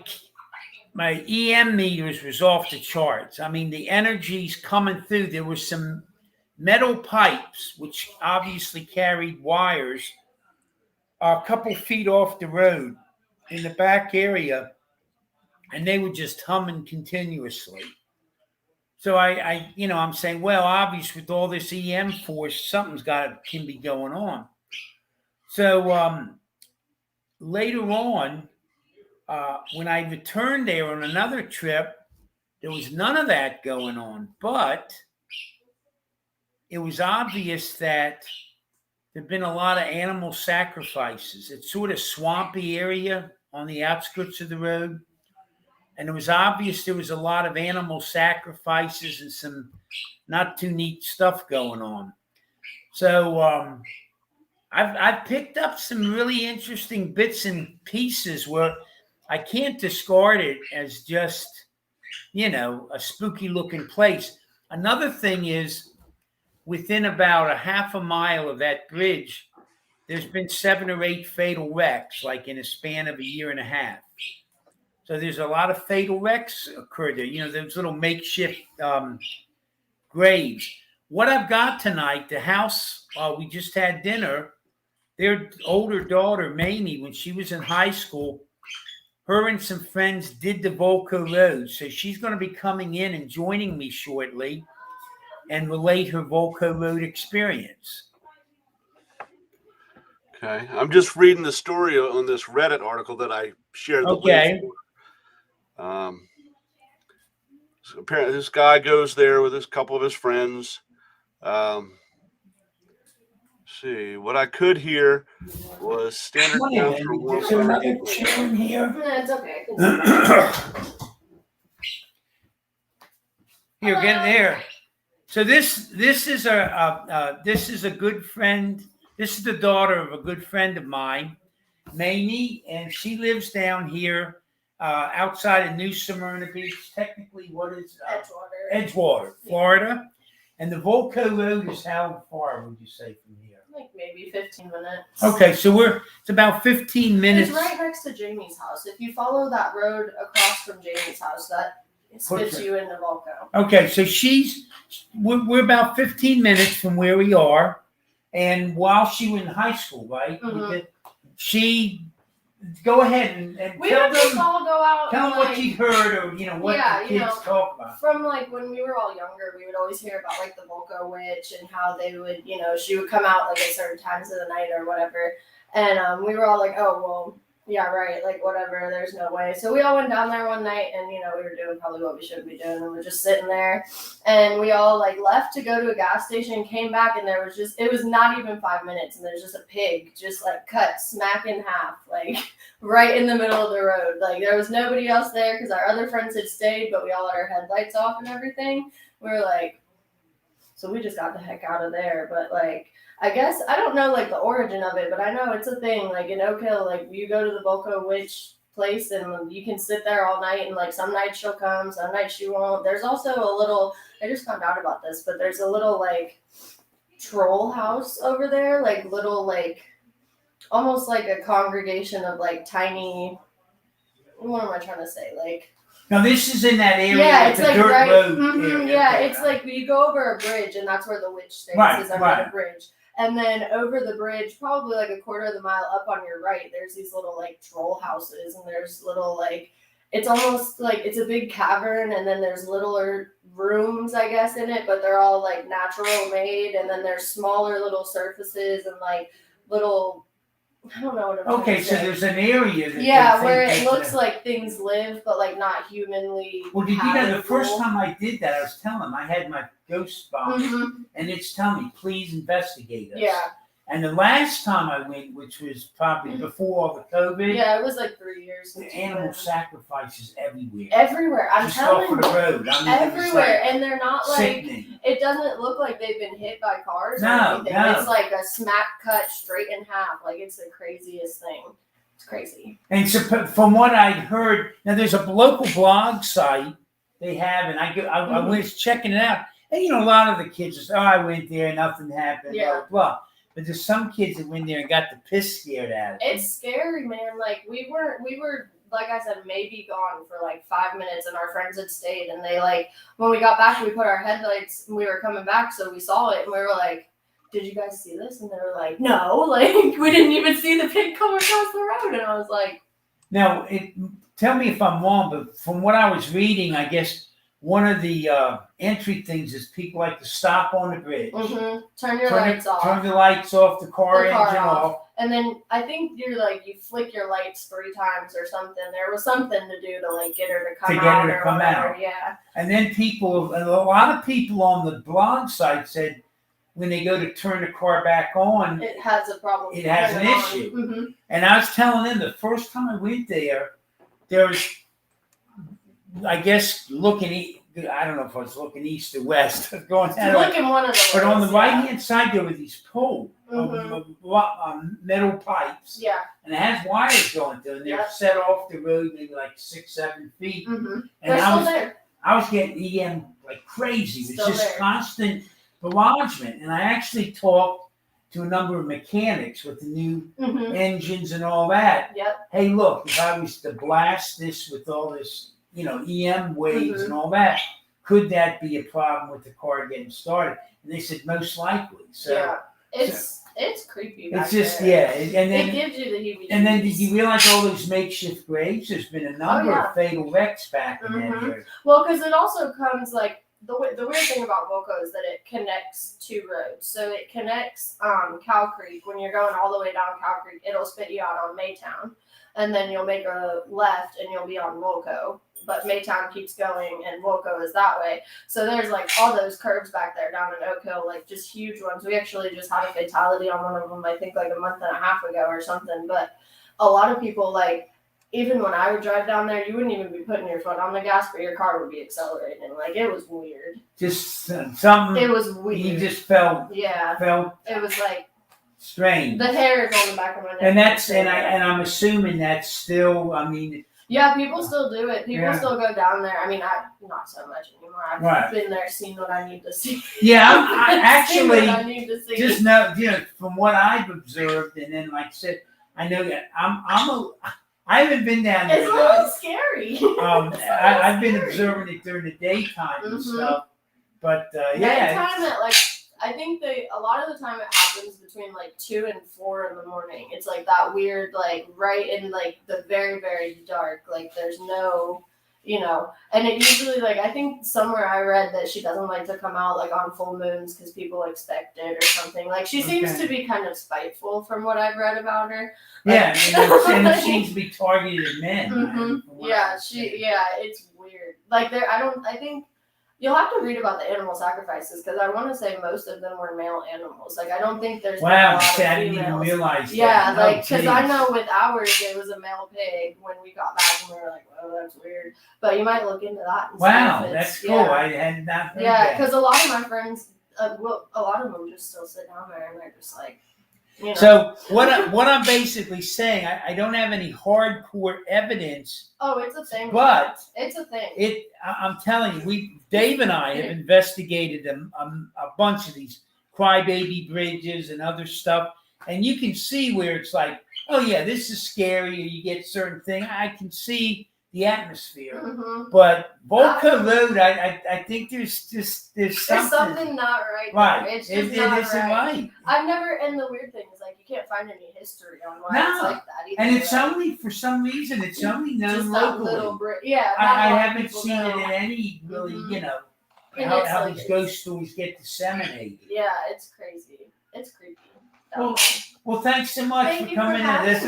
EM meters was off the charts. I mean, the energy's coming through. There were some metal pipes, which obviously carried wires, a couple feet off the road in the back area, and they were just humming continuously. So I'm saying, well, obviously with all this EM force, something's can be going on. So later on, when I returned there on another trip, there was none of that going on, but it was obvious that there'd been a lot of animal sacrifices. It's sort of swampy area on the outskirts of the road. And it was obvious there was a lot of animal sacrifices and some not too neat stuff going on. So I've picked up some really interesting bits and pieces where I can't discard it as just, a spooky looking place. Another thing is, within about a half a mile of that bridge, there's been 7 or 8 fatal wrecks, like in a span of a year and a half. So there's a lot of fatal wrecks occurred there. Those little makeshift graves. What I've got tonight, the house, we just had dinner, their older daughter, Mamie, when she was in high school, her and some friends did the Volco Road. So she's going to be coming in and joining me shortly and relate her Volco Road experience. Okay. I'm just reading the story on this Reddit article that I shared. Okay. So apparently this guy goes there with a couple of his friends. See, what I could hear was standard sounds for one. Is there another chair in here? No, it's okay. Here, get there. So this is a good friend. This is the daughter of a good friend of mine, Mamie, and she lives down here outside of New Smyrna Beach. Technically, what is Edgewater, Florida. And the Volco Road is how far would you say from here? Like maybe 15 minutes. Okay, so it's about 15 minutes. It's right next to Jamie's house. If you follow that road across from Jamie's house, that spits you into Volco. Okay, so we're about 15 minutes from where we are, And while she was in high school, right, Mhm. she go ahead and We tell would just them, all go out. tell and, them what like, you heard, or what Yeah, the you kids know, talk about. from like when we were all younger, we would always hear about like the Volco witch and how they would, she would come out like at certain times of the night or whatever. And we were all like, oh, well, yeah, right, like whatever, there's no way. So we all went down there one night and, we were doing probably what we should be doing. And we're just sitting there and we all like left to go to a gas station, came back, and it was not even 5 minutes. And there's just a pig just like cut smack in half, like right in the middle of the road. Like there was nobody else there because our other friends had stayed, but we all had our headlights off and everything. We were like, so we just got the heck out of there. But like, I guess I don't know like the origin of it, but I know it's a thing. Like in Oak Hill, like you go to the Volco witch place and you can sit there all night, and like some nights she'll come, some nights she won't. There's also a little, I just found out about this, but there's a little like troll house over there, like little like almost like a congregation of like tiny, what am I trying to say? Like, Now this is in that area. yeah, it's it's a like dirt right. road. Mhm, yeah, it's like you go over a bridge, and that's where the witch stays. Right, is under right. the bridge, and then over the bridge, probably like a quarter of the mile up on your right, there's these little like troll houses, and there's little like, it's almost like it's a big cavern, and then there's littler rooms, I guess, in it, but they're all like natural made, and then there's smaller little surfaces and like little, I don't know what I'm Okay, trying to so say. there's an area that Yeah, they where think it looks like things live, but like not humanly. Well, did you know the first habitable. time I did that, I was telling them I had my ghost box, Mhm. and it's telling me, please investigate us. Yeah. And the last time I went, which was probably before all the COVID, Yeah, it was like 3 years. the since animal we've been. sacrifices everywhere. Everywhere. I'm Just telling off of you. the road. I mean, Everywhere. it was And they're not like like, sickening. it doesn't look like they've been hit by cars or No, anything. no. It's like a smack cut straight in half. Like it's the craziest thing. It's crazy. And so, from what I'd heard, now there's a local blog site they have, and I was checking it out. And a lot of the kids just, I went there, nothing happened, Yeah. blah, blah, blah. But there's some kids that went there and got the piss scared out of it. It's scary, man. Like we were like I said, maybe gone for like 5 minutes, and our friends had stayed, and they like, when we got back, we put our headlights, and we were coming back, so we saw it, and we were like, did you guys see this? And they were like, no, like we didn't even see the pig come across the road. And I was like, Now, tell me if I'm wrong, but from what I was reading, I guess one of the entry things is people like to stop on the bridge, turn your lights off. turn the lights off, the car engine off. And then I think you flick your lights 3 times or something. There was something to do to like get her to come out. Yeah. And then a lot of people on the blog site said when they go to turn the car back on, it has a problem. It has an issue. And I was telling them the first time I went there was, I guess, I don't know if I was looking east or west, going that way. Looking one of those. But on the right hand side, there were these poles, metal pipes. Yeah. And it has wires going through, and they're set off the road maybe like 6-7 feet. And they're still there. I was getting EM like crazy. It was Still just there. constant barragement. And I actually talked to a number of mechanics with the new engines and all that. Yep. Hey, look, if I was to blast this with all this, EM waves and all that, could that be a problem with the car getting started? And they said most likely. So yeah, it's creepy. It's just there. And then it gives you the heebie-jeebies. And then did you realize all those makeshift graves? There's been a number of fatal wrecks back in that area. Well, because it also comes like the weird thing about Volco is that it connects 2 roads. So it connects Cow Creek. When you're going all the way down Cow Creek, it'll spit you out on Maytown, and then you'll make a left and you'll be on Volco. But Maytown keeps going, and Volco is that way. So there's like all those curves back there down in Oak Hill, like just huge ones. We actually just had a fatality on one of them, I think like a month and a half ago or something. But a lot of people, like, even when I would drive down there, you wouldn't even be putting your foot on the gas, but your car would be accelerating. Like, it was weird. Just something. It was weird. You just felt. Yeah. Felt. It was like. Strange. The hair is on the back of my neck. And I'm assuming that's still. I mean. Yeah, people still do it. People still go down there. I mean, not so much anymore. I've been there, seen what I need to see. Yeah, I actually I need to see. Just know, from what I've observed, and then like I said, I know that I haven't been down there. It's a little scary. I've been observing it during the daytime and stuff, but Nighttime at like I think a lot of the time it happens between like 2 and 4 in the morning. It's like that weird, like right in like the very, very dark. Like there's no, and it usually like, I think somewhere I read that she doesn't like to come out like on full moons because people expect it or something. Like she seems to be kind of spiteful from what I've read about her. Yeah, and it seems to be targeted at men. Mm-hmm. Yeah, it's weird. Like I think you'll have to read about the animal sacrifices because I want to say most of them were male animals. Like I don't think there's been a lot of I didn't even females. realize Yeah, that. like because I know with ours it was a male pig when we got back and we were like, "Whoa, that's weird." But you might look into that. And wow, that's cool. Yeah. I had not heard Yeah, that. because a lot of my friends, a lot of them just still sit down there and they're just like, So what I'm basically saying, I don't have any hardcore evidence. Oh, it's a thing. But it's a thing. I'm telling you, Dave and I have investigated a bunch of these crybaby bridges and other stuff, and you can see where it's like, oh yeah, this is scary, or you get certain thing. I can see the atmosphere, but Volco Road, I think there's something not right. Right, it's just not right. I've never, and the weird thing is like you can't find any history on why it's like that either. And it's only, for some reason, it's only known locally. I haven't seen it in any really, how these ghost stories get disseminated. Yeah, it's crazy. It's creepy. Well, thanks so much for coming in.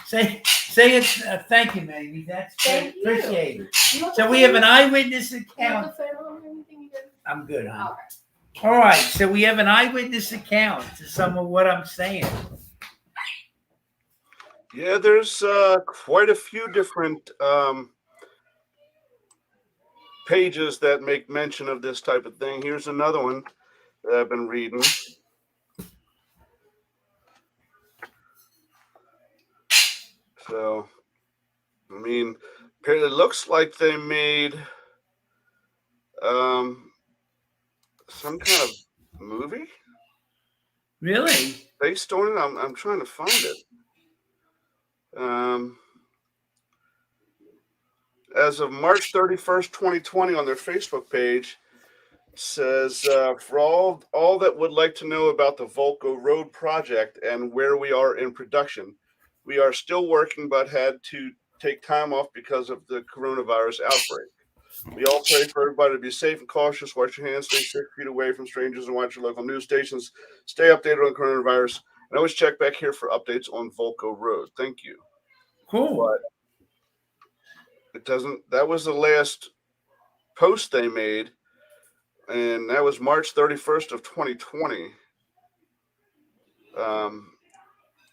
Say it. Thank you, Maggie. That's appreciated. So we have an eyewitness account. I'm good, huh? All right. So we have an eyewitness account to some of what I'm saying. Yeah, there's quite a few different pages that make mention of this type of thing. Here's another one that I've been reading. So, I mean, it looks like they made some kind of movie. Really? Based on it, I'm trying to find it. As of March 31st, 2020, on their Facebook page, it says, for all that would like to know about the Volco Road project and where we are in production, we are still working but had to take time off because of the coronavirus outbreak. We all pray for everybody to be safe and cautious, wash your hands, stay 6 feet away from strangers, and watch your local news stations. Stay updated on coronavirus, and always check back here for updates on Volco Road. Thank you. Cool. But it doesn't. That was the last post they made, and that was March 31st of 2020.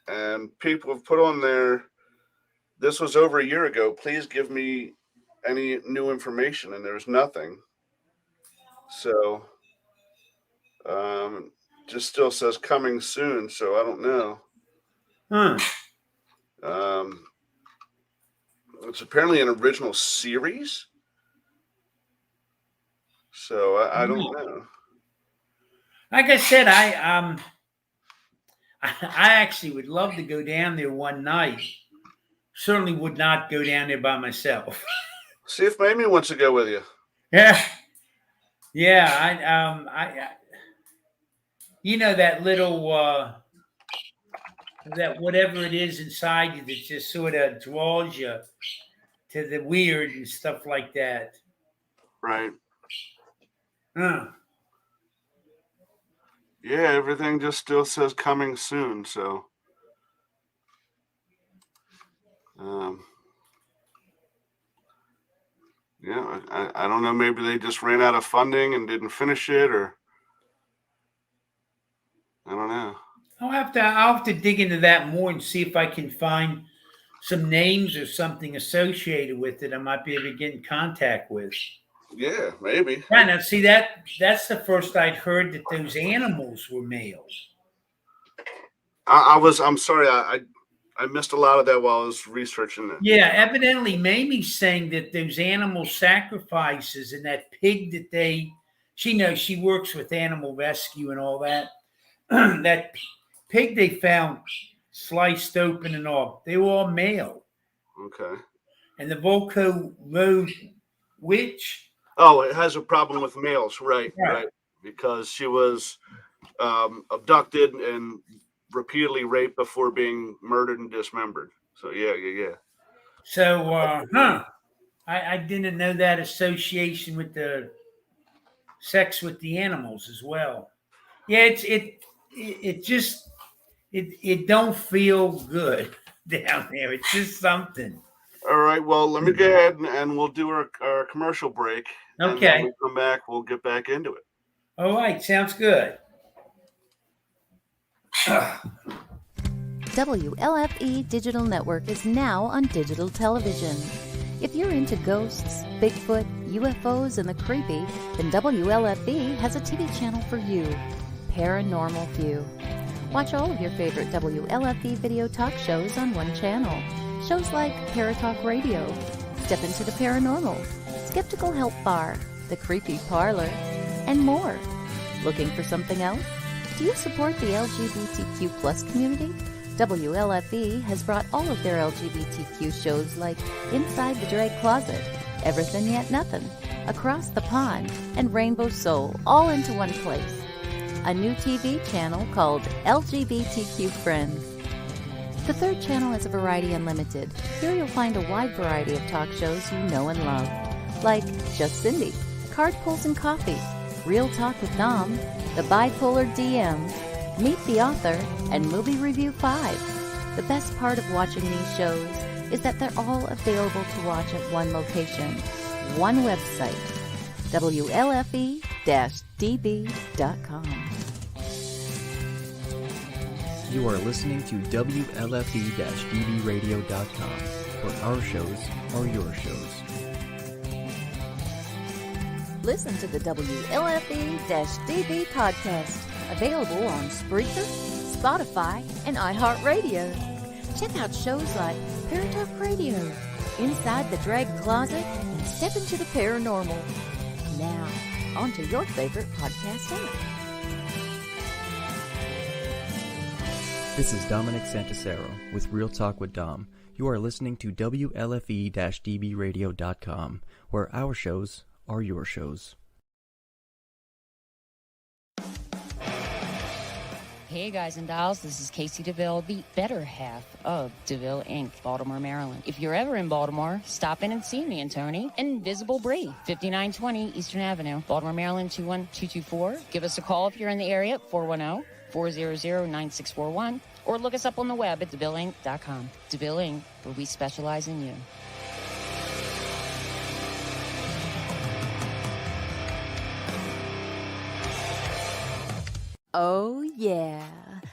And people have put on there, this was over a year ago. Please give me any new information, and there's nothing. So, just still says coming soon. So I don't know. It's apparently an original series. So I don't know. Like I said, I actually would love to go down there one night. Certainly would not go down there by myself. See if Mamie wants to go with you. Yeah. I that little that whatever it is inside you that just sort of draws you to the weird and stuff like that. Right. Huh. Yeah, everything just still says coming soon. So, yeah, I don't know. Maybe they just ran out of funding and didn't finish it, or I don't know. I'll have to dig into that more and see if I can find some names or something associated with it I might be able to get in contact with. Yeah, maybe. Yeah, now see that's the first I'd heard that those animals were males. I'm sorry, I missed a lot of that while I was researching it. Yeah, evidently Mamie's saying that those animal sacrifices and that pig that she works with animal rescue and all that. That pig they found sliced open and all, they were all male. Okay. And the Volco Road witch. Oh, it has a problem with males, right? Because she was abducted and repeatedly raped before being murdered and dismembered. So yeah. So, I didn't know that association with the sex with the animals as well. Yeah, it just it don't feel good down there. It's just something. All right. Well, let me go ahead and we'll do our commercial break. And then when Okay. we come back, we'll get back into it. All right. Sounds good. WLFE Digital Network is now on digital television. If you're into ghosts, Bigfoot, UFOs, and the creepy, then WLFE has a TV channel for you, Paranormal View. Watch all of your favorite WLFE video talk shows on one channel. Shows like Paratalk Radio, Step Into the Paranormal, Skeptical Help Bar, The Creepy Parlor, and more. Looking for something else? Do you support the LGBTQ plus community? WLFE has brought all of their LGBTQ shows like Inside the Drag Closet, Everything Yet Nothing, Across the Pond, and Rainbow Soul all into one place. A new TV channel called LGBTQ Friends. The third channel is a Variety Unlimited. Here you'll find a wide variety of talk shows you know and love, like Just Cindy, Card Pulls and Coffee, Real Talk with Nom, The Bipolar DM, Meet the Author, and Movie Review 5. The best part of watching these shows is that they're all available to watch at one location, one website, WLFE-DB.com. You are listening to WLFE-DBRadio.com, where our shows are your shows. Listen to the WLFE-DB podcast, available on Spreaker, Spotify, and iHeartRadio. Check out shows like Paratalk Radio, Inside the Drag Closet, and Step Into the Paranormal. Now, on to your favorite podcast app. This is Dominic Santasero with Real Talk with Dom. You are listening to WLFE-DBRadio.com, where our shows are your shows. Hey guys and dolls, this is Casey DeVille, the better half of DeVille Inc., Baltimore, Maryland. If you're ever in Baltimore, stop in and see me and Tony. Invisible Bree, 5920 Eastern Avenue, Baltimore, Maryland, 21224. Give us a call if you're in the area, 410-400-9641, or look us up on the web at DeVilleInc.com. DeVille Inc., where we specialize in you. Oh, yeah.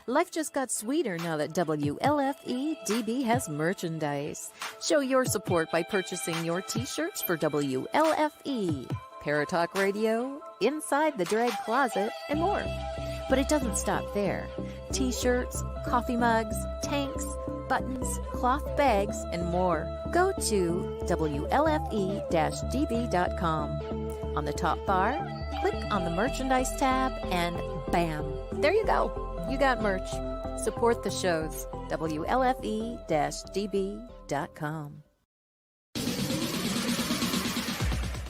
Life just got sweeter now that WLFE-DB has merchandise. Show your support by purchasing your t-shirts for WLFE, Paratalk Radio, Inside the Drag Closet, and more. But it doesn't stop there. T-shirts, coffee mugs, tanks, buttons, cloth bags, and more. Go to WLFE-DB.com. On the top bar, click on the merchandise tab and bam, there you go. You got merch. Support the shows. WLFE-DB.com.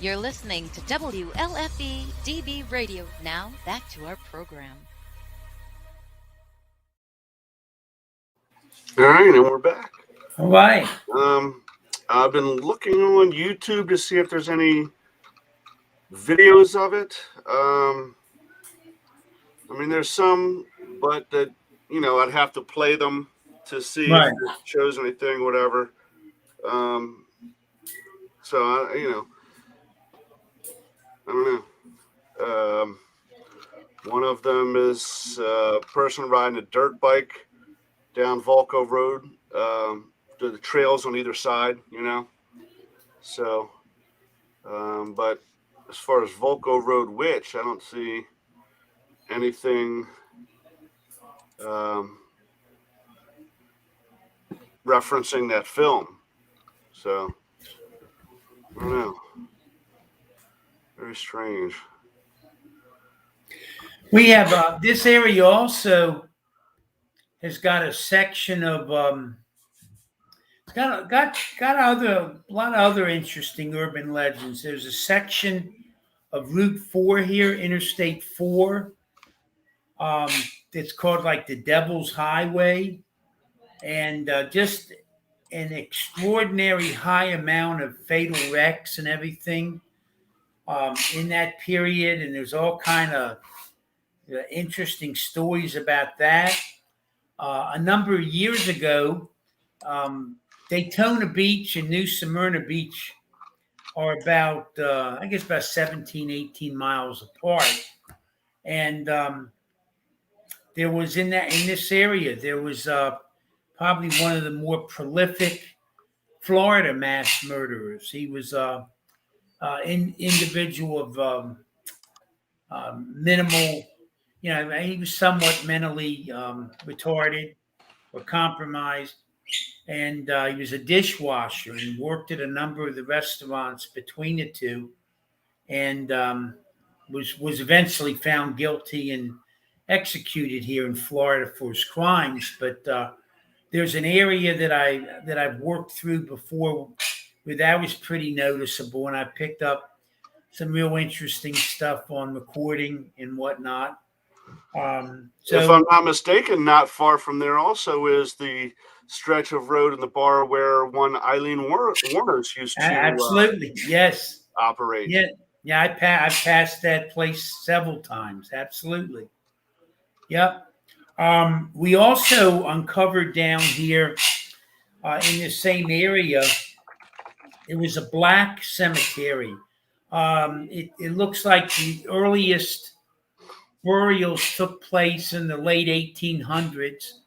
You're listening to WLFE DB Radio. Now, back to our program. All right, and we're back. All right. I've been looking on YouTube to see if there's any videos of it. I mean, there's some, but that, you know, I'd have to play them to see if it shows anything, whatever. So I don't know. One of them is a person riding a dirt bike down Volco Road. The trails on either side, you know. So, but as far as Volco Road Witch, I don't see anything referencing that film. So, I don't know. Very strange. We have this area also has got a section of it's got a lot of other interesting urban legends. There's a section of Route 4 here, Interstate 4. Um, it's called like the Devil's Highway, and just an extraordinary high amount of fatal wrecks and everything in that period. And there's all kind of interesting stories about that. A number of years ago, Daytona Beach and New Smyrna Beach are about, I guess, about 17, 18 miles apart. And there was in this area, there was probably one of the more prolific Florida mass murderers. He was an individual of minimal, he was somewhat mentally retarded or compromised. And he was a dishwasher and worked at a number of the restaurants between the two, and was eventually found guilty and executed here in Florida for his crimes. But there's an area that I've worked through before where that was pretty noticeable, and I picked up some real interesting stuff on recording and whatnot. So, if I'm not mistaken, not far from there also is the stretch of road in the bar where one Eileen Warner's used to absolutely yes operate. Yeah, I've passed that place several times. Absolutely. Yep. We also uncovered down here in the same area, it was a black cemetery. It looks like the earliest burials took place in the late 1800s,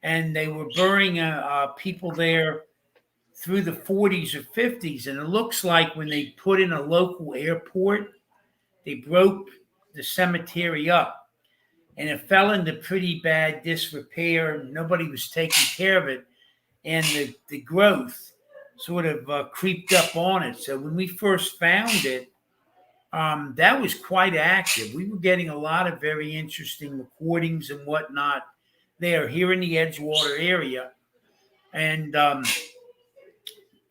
and they were burying people there through the 40s or 50s. And it looks like when they put in a local airport, they broke the cemetery up, and it fell into pretty bad disrepair. Nobody was taking care of it, and the growth sort of creeped up on it. So when we first found it, that was quite active. We were getting a lot of very interesting recordings and whatnot there here in the Edgewater area. And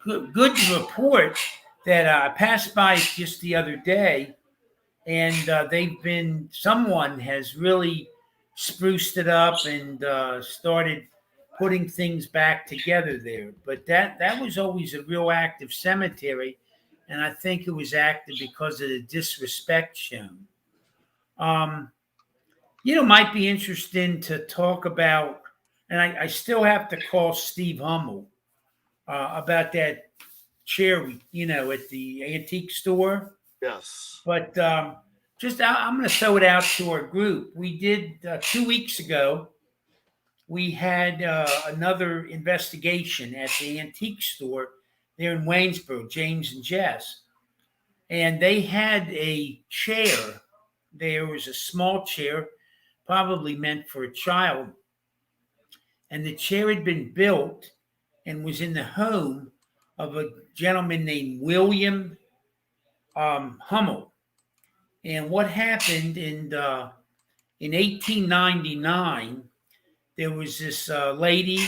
good to report that I passed by it just the other day, and someone has really spruced it up and started putting things back together there. But that was always a real active cemetery, and I think it was active because of the disrespect shown. Might be interesting to talk about, and I still have to call Steve Hummel about that chair, at the antique store. Yes. But I'm going to throw it out to our group. We did 2 weeks ago. We had another investigation at the antique store there in Waynesboro, James and Jess. And they had a chair. There was a small chair, probably meant for a child. And the chair had been built and was in the home of a gentleman named William Hummel. And what happened in 1899, there was this lady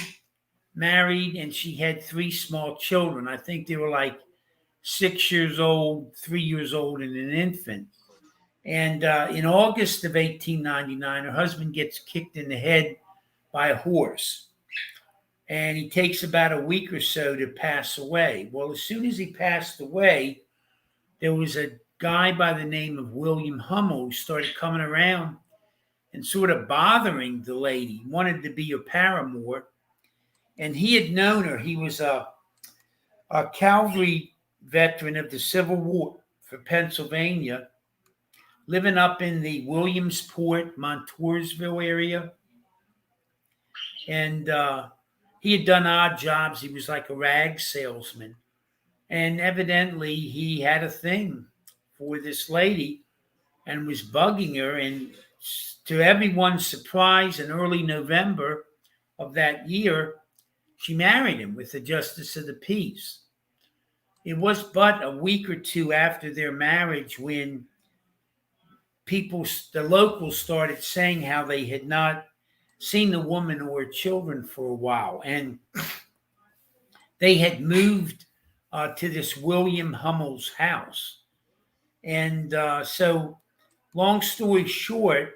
married, and she had 3 small children. I think they were like 6 years old, 3 years old, and an infant. And in August of 1899, her husband gets kicked in the head by a horse. And he takes about a week or so to pass away. Well, as soon as he passed away, there was a guy by the name of William Hummel who started coming around and sort of bothering the lady, wanted to be her paramour. And he had known her. He was a cavalry veteran of the Civil War for Pennsylvania, living up in the Williamsport, Montoursville area. And he had done odd jobs. He was like a rag salesman. And evidently he had a thing for this lady and was bugging her. And to everyone's surprise, in early November of that year, she married him with the Justice of the Peace. It was but a week or two after their marriage when the locals started saying how they had not seen the woman or her children for a while. And they had moved to this William Hummel's house. And so, long story short,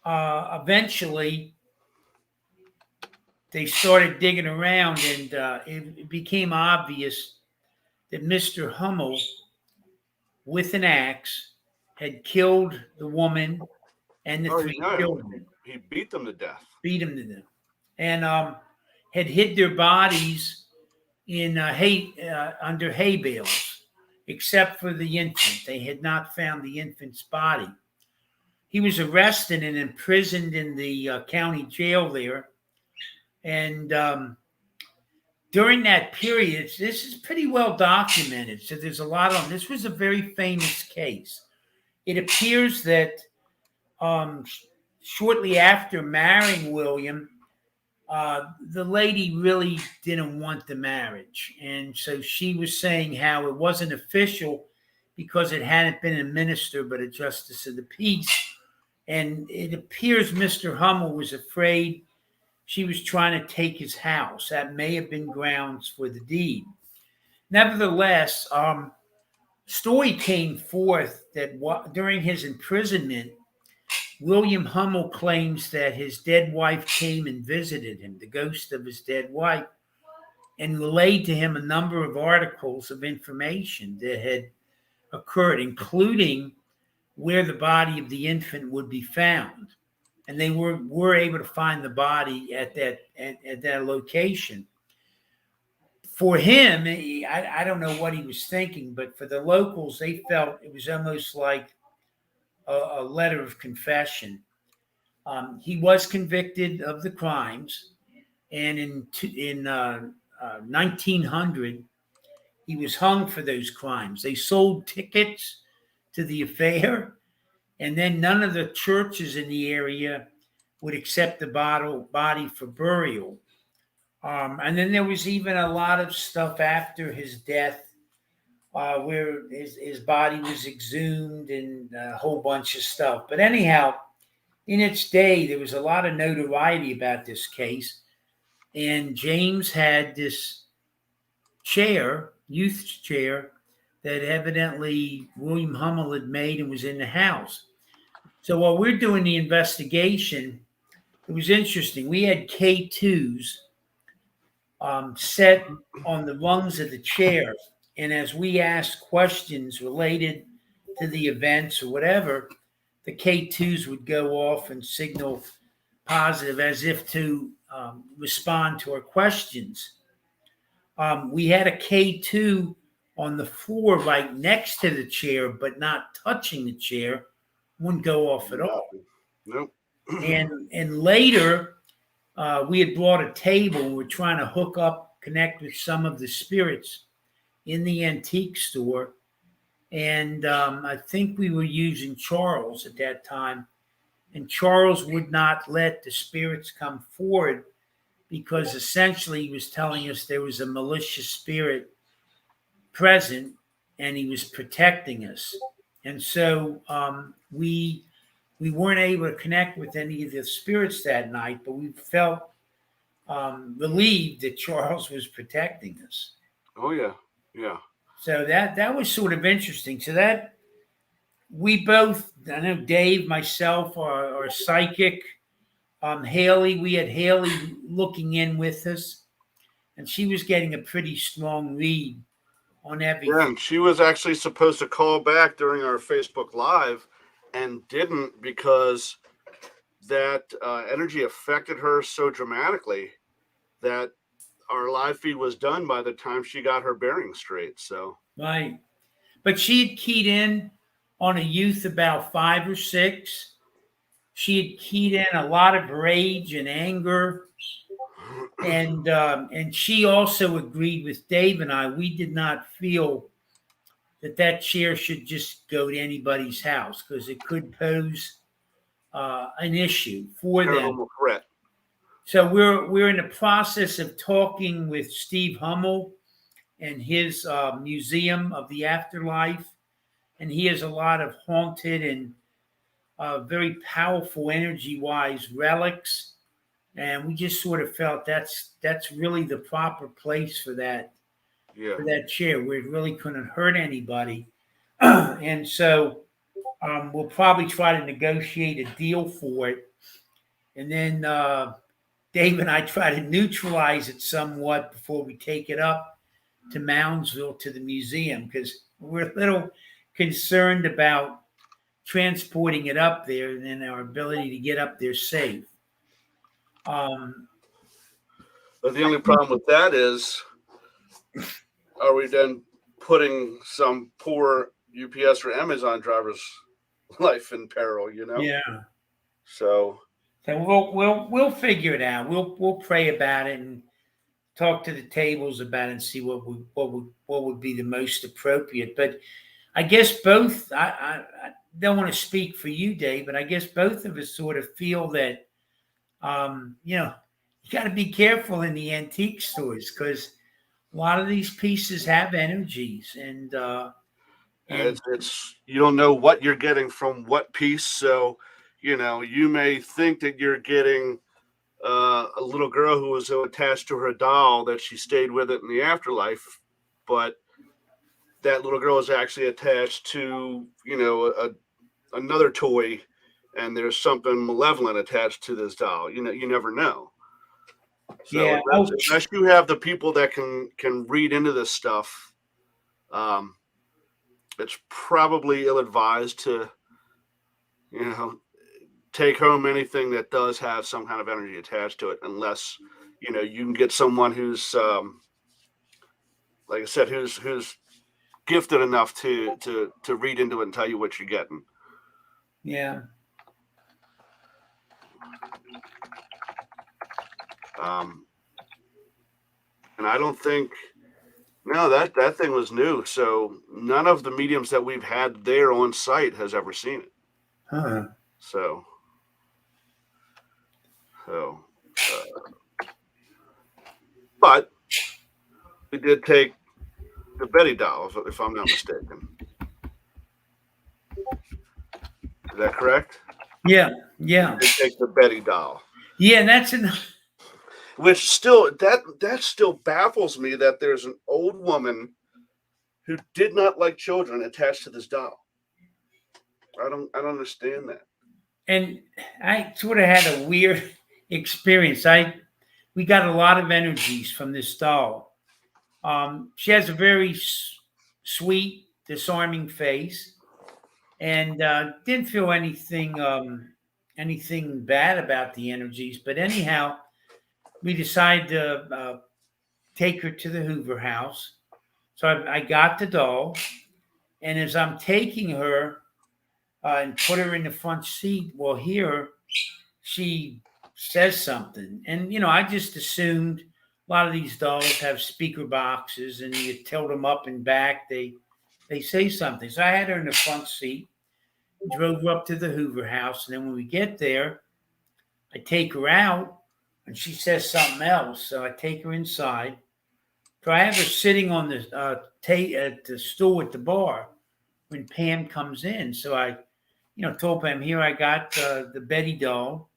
eventually they started digging around, and it became obvious that Mr. Hummel, with an axe, had killed the woman and the Oh, three no, children, he beat them to death. beat them to death, and had hid their bodies in under hay bales, except for the infant. They had not found the infant's body. He was arrested and imprisoned in the county jail there. And during that period, this is pretty well documented. So there's a lot on this. Was a very famous case. It appears that shortly after marrying William, the lady really didn't want the marriage. And so she was saying how it wasn't official because it hadn't been a minister, but a justice of the peace. And it appears Mr. Hummel was afraid she was trying to take his house. That may have been grounds for the deed. Nevertheless, story came forth that during his imprisonment, William Hummel claims that his dead wife came and visited him, the ghost of his dead wife, and relayed to him a number of articles of information that had occurred, including where the body of the infant would be found. And they were able to find the body at that location. For him, I don't know what he was thinking, but for the locals, they felt it was almost like a letter of confession. He was convicted of the crimes, and in 1900, he was hung for those crimes. They sold tickets to the affair, and then none of the churches in the area would accept the body for burial. And then there was even a lot of stuff after his death where his body was exhumed and a whole bunch of stuff. But anyhow, in its day, there was a lot of notoriety about this case. And James had this chair, youth chair, that evidently William Hummel had made and was in the house. So while we're doing the investigation, it was interesting. We had K2s set on the rungs of the chair. And as we asked questions related to the events or whatever, the K2s would go off and signal positive as if to respond to our questions. We had a K2 on the floor right next to the chair, but not touching the chair, wouldn't go off at all. Nope. And later, we had brought a table. We were trying to connect with some of the spirits in the antique store. And I think we were using Charles at that time. And Charles would not let the spirits come forward because essentially he was telling us there was a malicious spirit present and he was protecting us. And so we weren't able to connect with any of the spirits that night, but we felt relieved that Charles was protecting us. Oh, yeah. Yeah. So that was sort of interesting. So that we both, I know Dave, myself, are psychic. Haley, we had Haley looking in with us, and she was getting a pretty strong read on everything. Yeah, and she was actually supposed to call back during our Facebook Live and didn't because that energy affected her so dramatically that our live feed was done by the time she got her bearings straight. So right, but she had keyed in on a youth about 5 or 6. She had keyed in a lot of rage and anger, and she also agreed with Dave and I. We did not feel that chair should just go to anybody's house because it could pose an issue for them. Threat. So we're in the process of talking with Steve Hummel and his Museum of the Afterlife, and he has a lot of haunted and very powerful energy-wise relics, and we just sort of felt that's really the proper place for that. Yeah. For that chair where it really couldn't hurt anybody. And so we'll probably try to negotiate a deal for it. and then Dave and I try to neutralize it somewhat before we take it up to Moundsville to the museum, because we're a little concerned about transporting it up there and our ability to get up there safe. But the only problem with that is, are we then putting some poor UPS or Amazon driver's life in peril? Yeah. So we'll figure it out. We'll pray about it and talk to the tables about it and see what would be the most appropriate. But I guess both. I don't want to speak for you, Dave, but I guess both of us sort of feel that you got to be careful in the antique stores, because a lot of these pieces have energies, and it's you don't know what you're getting from what piece. So you may think that you're getting a little girl who was so attached to her doll that she stayed with it in the afterlife, but that little girl is actually attached to another toy, and there's something malevolent attached to this doll. You never know. So yeah. unless you have the people that can read into this stuff, it's probably ill-advised to take home anything that does have some kind of energy attached to it, unless you can get someone who's like I said, who's gifted enough to read into it and tell you what you're getting. Yeah. And I don't think that thing was new. So none of the mediums that we've had there on site has ever seen it. Huh. So but we did take the Betty doll, if I'm not mistaken. Is that correct? Yeah. We did take the Betty doll. Yeah, that's Which still that still baffles me, that there's an old woman who did not like children attached to this doll. I don't understand that. And I sort of had a weird experience. We got a lot of energies from this doll. She has a very sweet, disarming face, and didn't feel anything bad about the energies. But anyhow, we decided to take her to the Hoover House. So I got the doll, and as I'm taking her and put her in the front seat, well, here she says something. And, I just assumed a lot of these dolls have speaker boxes, and you tilt them up and back, they say something. So I had her in the front seat, drove her up to the Hoover House, and then when we get there, I take her out, and she says something else. So I take her inside. So I have her sitting on the at the stool at the bar when Pam comes in. So I, told Pam, here I got the Betty doll,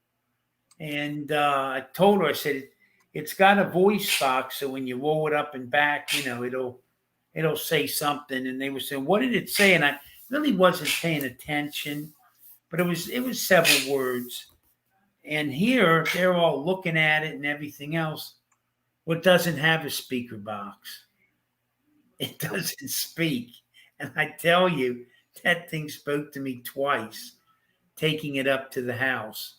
and I told her, I said, it's got a voice box, so when you roll it up and back, it'll say something. And they were saying, what did it say? And I really wasn't paying attention, but it was several words. And here they're all looking at it and everything else. Well, it doesn't have a speaker box. It doesn't speak. And I tell you, that thing spoke to me twice, taking it up to the house.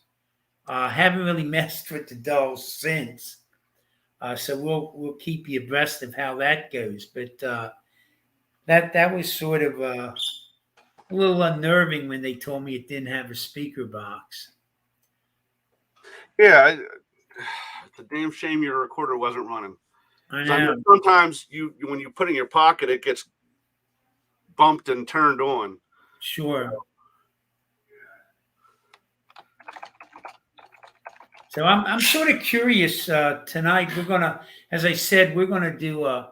Haven't really messed with the dolls since. So we'll keep you abreast of how that goes. But that was sort of a little unnerving when they told me it didn't have a speaker box. Yeah, it's a damn shame your recorder wasn't running. I know. Sometimes when you put it in your pocket, it gets bumped and turned on. Sure. So I'm sort of curious tonight. We're gonna, as I said, we're gonna do a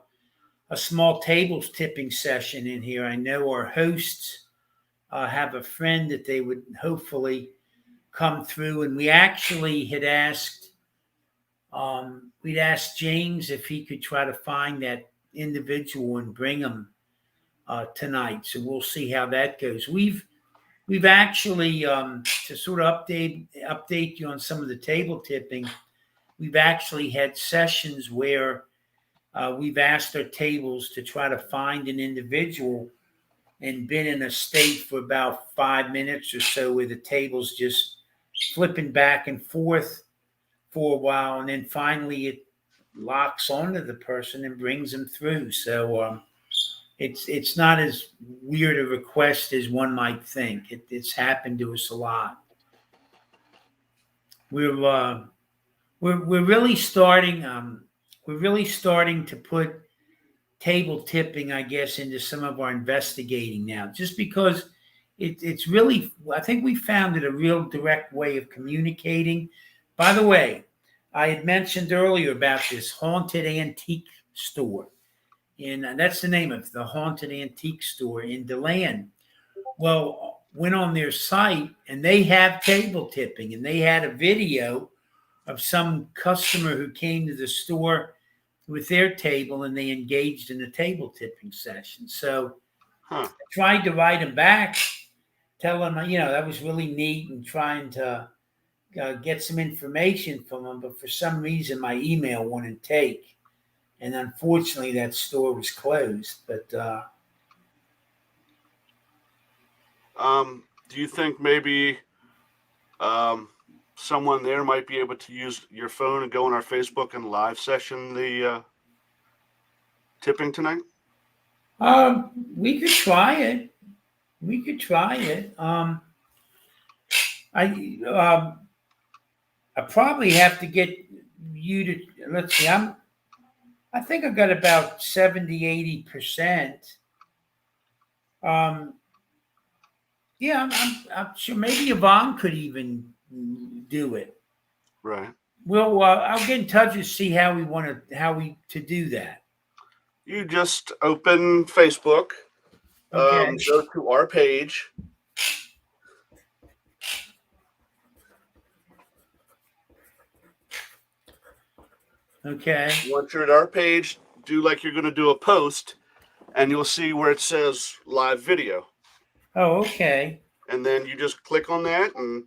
small tables tipping session in here. I know our hosts have a friend that they would hopefully come through, and we actually had asked, we'd asked James if he could try to find that individual and bring him tonight. So we'll see how that goes. We've we've actually, to sort of update you on some of the table tipping, we've actually had sessions where we've asked our tables to try to find an individual and been in a state for about 5 minutes or so where the table's just flipping back and forth for a while, and then finally it locks onto the person and brings them through. So it's not as weird a request as one might think. It's happened to us a lot. We're really starting to put table tipping, I guess, into some of our investigating now, just because it's really, I think we found it a real direct way of communicating. By the way, I had mentioned earlier about this haunted antique store, and that's the name of it, the haunted antique store in DeLand. Well, went on their site and they have table tipping, and they had a video of some customer who came to the store with their table and they engaged in a table tipping session. So I tried to write them back, tell them, that was really neat, and trying to get some information from them. But for some reason, my email wouldn't take. And unfortunately, that store was closed. But do you think maybe someone there might be able to use your phone and go on our Facebook and live session the tipping tonight? We could try it. I probably have to get you to, let's see, I think I got about 70-80%. Yeah, I'm sure maybe Yvonne could even do it. Right. Well, I'll get in touch and see how we to do that. You just open Facebook, Okay. go to our page. Okay. Once you're at our page, do like you're going to do a post, and you'll see where it says live video. Oh, okay. And then you just click on that and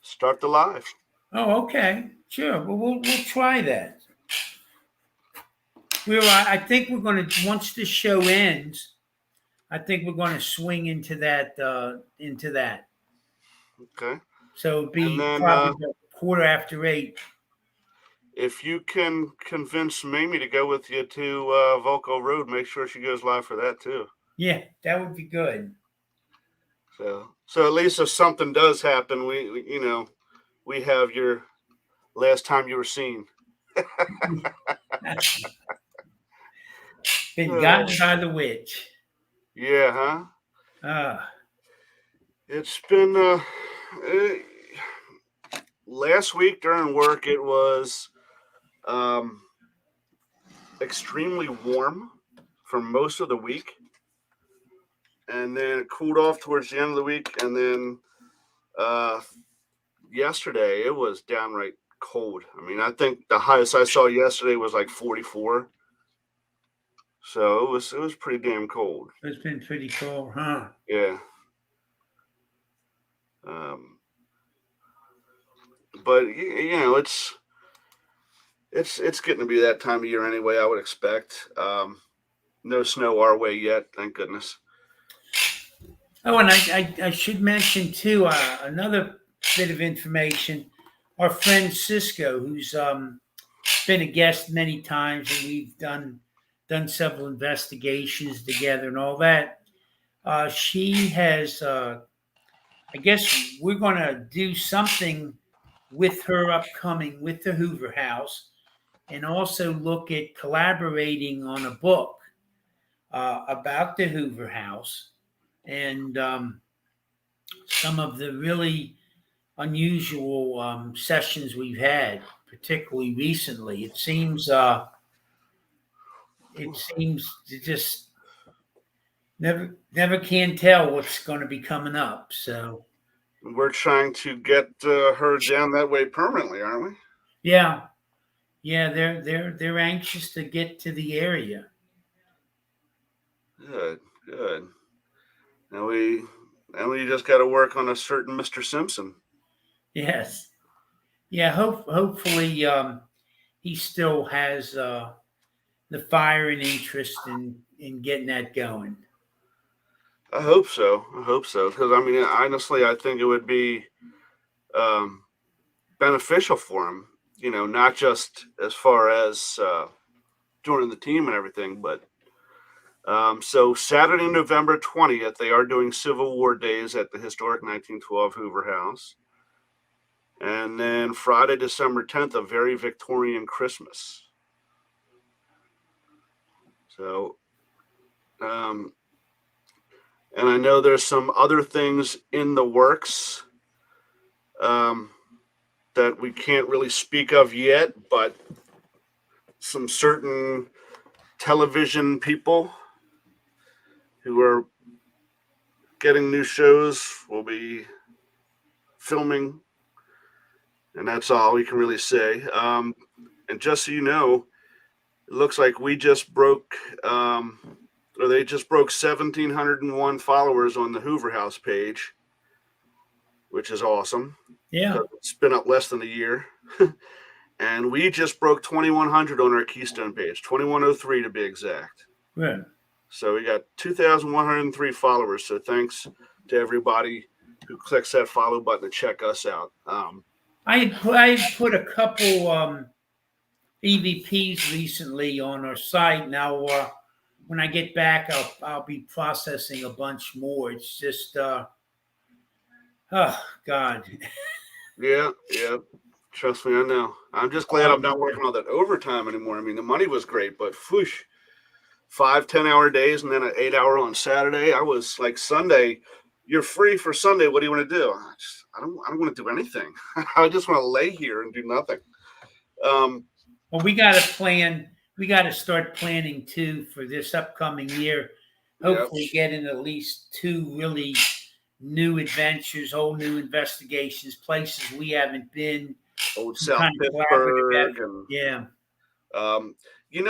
start the live. Oh, okay. Sure. Well, we'll try that. I think we're going to, once the show ends, I think we're going to swing into that. Okay. So it'd be then, probably 8:15. If you can convince Mamie to go with you to Volco Road, make sure she goes live for that too. Yeah, that would be good. So at least if something does happen, we have your last time you were seen. Been gotten by the witch. Yeah, huh? It's been last week during work, it was extremely warm for most of the week, and then it cooled off towards the end of the week, and then yesterday it was downright cold. I mean, I think the highest I saw yesterday was like 44. So it was pretty damn cold. It's been pretty cold, huh? Yeah. But it's getting to be that time of year anyway, I would expect. No snow our way yet, thank goodness. Oh, and I should mention too, another bit of information. Our friend Cisco, who's been a guest many times, and we've done several investigations together and all that. She has, I guess we're going to do something with her upcoming with the Hoover House, and also look at collaborating on a book about the Hoover House and some of the really unusual sessions we've had, particularly recently. It seems to just never can tell what's going to be coming up. So we're trying to get her down that way permanently, aren't we? Yeah, they're anxious to get to the area. Good. Now we And we just got to work on a certain Mr. Simpson. Yes. Yeah. Hopefully, he still has the fire and interest in getting that going. I hope so. Because I mean, honestly, I think it would be beneficial for him. Not just as far as joining the team and everything, but so Saturday, November 20th, they are doing Civil War Days at the historic 1912 Hoover House. And then Friday, December 10th, a very Victorian Christmas. So, and I know there's some other things in the works that we can't really speak of yet, but some certain television people who are getting new shows will be filming, and that's all we can really say. And just so you know, it looks like we just broke, or they just broke 1,701 followers on the Hoover House page, which is awesome. Yeah. It's been up less than a year. And we just broke 2,100 on our Keystone page, 2,103 to be exact. Good. So we got 2,103 followers. So thanks to everybody who clicks that follow button to check us out. I put a couple EVPs recently on our site. Now, when I get back, I'll be processing a bunch more. It's just, oh God. Yeah. Trust me, I know. I'm just glad I'm not working all that overtime anymore. I mean, the money was great, but whoosh, 5 10-hour days and then an 8-hour on Saturday. I was like, Sunday, you're free for Sunday. What do you want to do? I don't want to do anything. I just want to lay here and do nothing. Well, we got to plan. We got to start planning too for this upcoming year. Hopefully, getting at least 2 really new adventures, whole new investigations, places we haven't been. Old South Pittsburgh. And, yeah.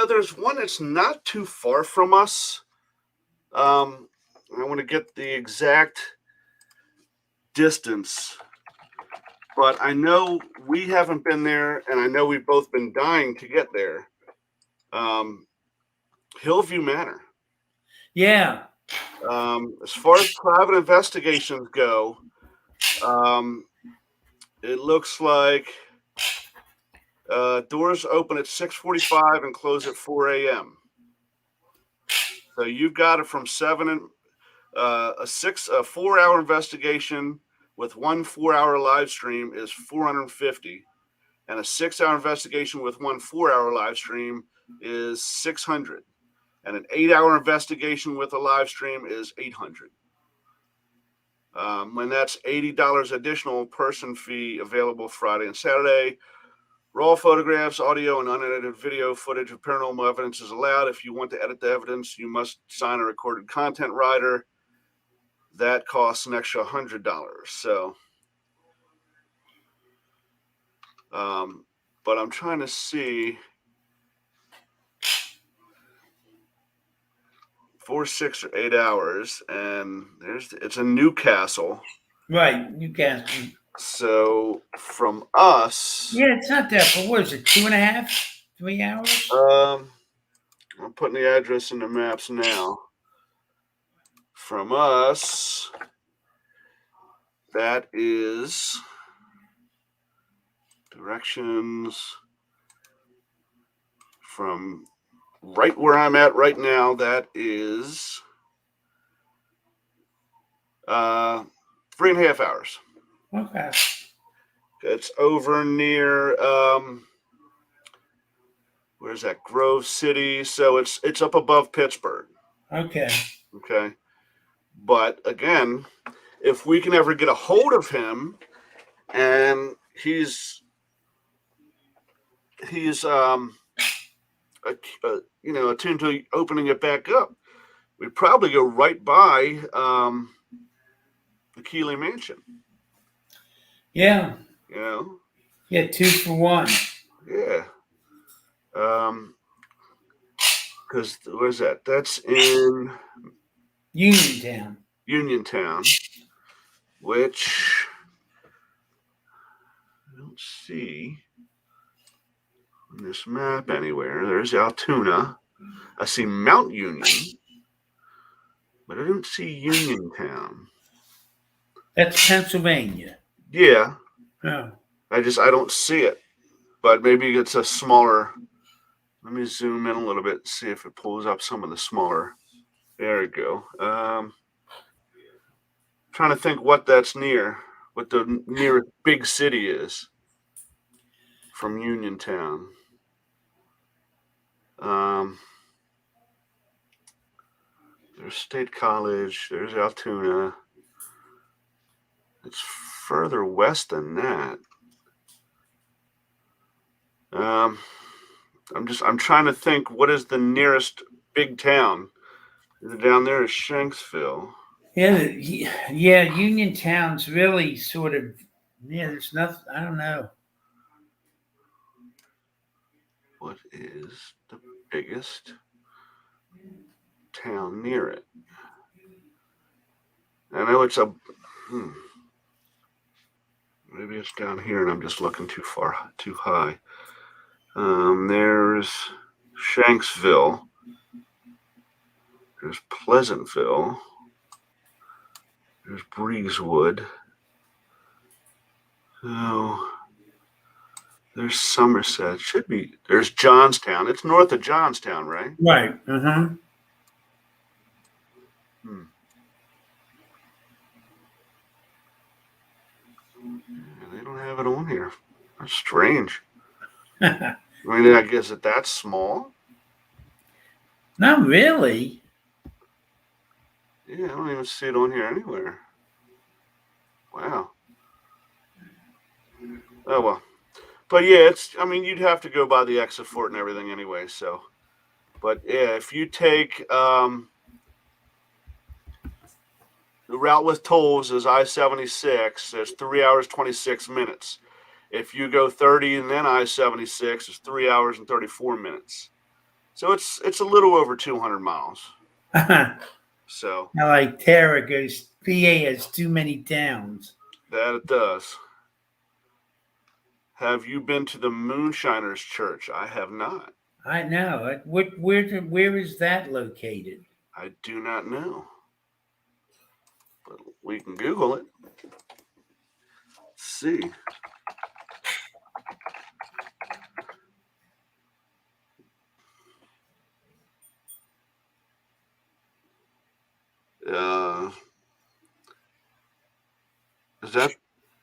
There's one that's not too far from us. I want to get the exact distance, but I know we haven't been there, and I know we've both been dying to get there. Hillview Manor. Yeah. As far as private investigations go, it looks like doors open at 6:45 and close at 4 a.m. So you've got it from 7 and a 4-hour investigation with 1 4-hour live stream is $450, and a 6-hour investigation with 1 4-hour live stream is $600, and an 8-hour investigation with a live stream is $800. When that's $80 additional person fee available Friday and Saturday. Raw photographs, audio, and unedited video footage of paranormal evidence is allowed. If you want to edit the evidence, you must sign a recorded content rider. That costs an extra $100. So, but I'm trying to see 4, 6, or 8 hours, and it's in Newcastle. Right, Newcastle. So from us, yeah, it's not that. But what is it? 2.5, 3 hours? I'm putting the address in the maps now. From us, that is directions from right where I'm at right now. That is 3.5 hours. Okay. It's over near where's that? Grove City. So it's up above Pittsburgh. Okay. But again, if we can ever get a hold of him, and he's attuned to opening it back up, we'd probably go right by the Keeley Mansion. Yeah. Yeah, 2 for 1. Yeah. Because where's that? That's in Uniontown. which I don't see on this map anywhere. There's Altoona. I see Mount Union, but I don't see Uniontown. That's Pennsylvania. Yeah, Oh. I don't see it, but maybe it's a smaller. Let me zoom in a little bit, see if it pulls up some of the smaller. There we go. Trying to think what that's near, what the nearest big city is from Uniontown. There's State College. There's Altoona. It's further west than that. I'm trying to think what is the nearest big town. Down there is Shanksville. Yeah, Uniontown's really sort of, there's nothing, I don't know. What is the biggest town near it? I know it's maybe it's down here and I'm just looking too high. There's Shanksville. There's Pleasantville. There's Breezewood. Oh, there's Somerset. Should be. There's Johnstown. It's north of Johnstown, right? Right. Yeah, they don't have it on here. That's strange. I mean, I guess that's small. Not really. Yeah, I don't even see it on here anywhere. Wow. Oh, well. But yeah, you'd have to go by the exit fort and everything anyway, so. But yeah, if you take the route with tolls is I-76, there's 3 hours, 26 minutes. If you go 30 and then I-76, it's 3 hours and 34 minutes. So it's a little over 200 miles. So Now, like Tara goes, PA has too many towns. That it does. Have you been to the Moonshiners Church? I have not. I know. Where is that located? I do not know. But we can Google it. Let's see.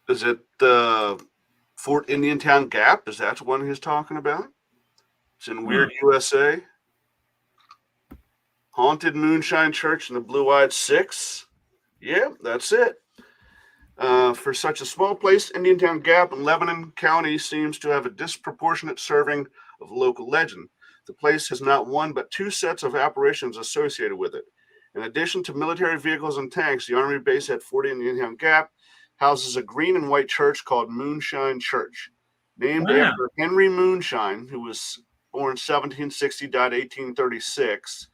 Is it Fort Indiantown Gap? Is that the one he's talking about? It's in Weird, USA. Haunted Moonshine Church in the Blue-Eyed Six. Yeah, that's it. For such a small place, Indiantown Gap in Lebanon County seems to have a disproportionate serving of local legend. The place has not one but two sets of apparitions associated with it. In addition to military vehicles and tanks, the Army base at Fort Indiantown Gap houses a green and white church called Moonshine Church, named after Henry Moonshine, who was born 1760, died 1836,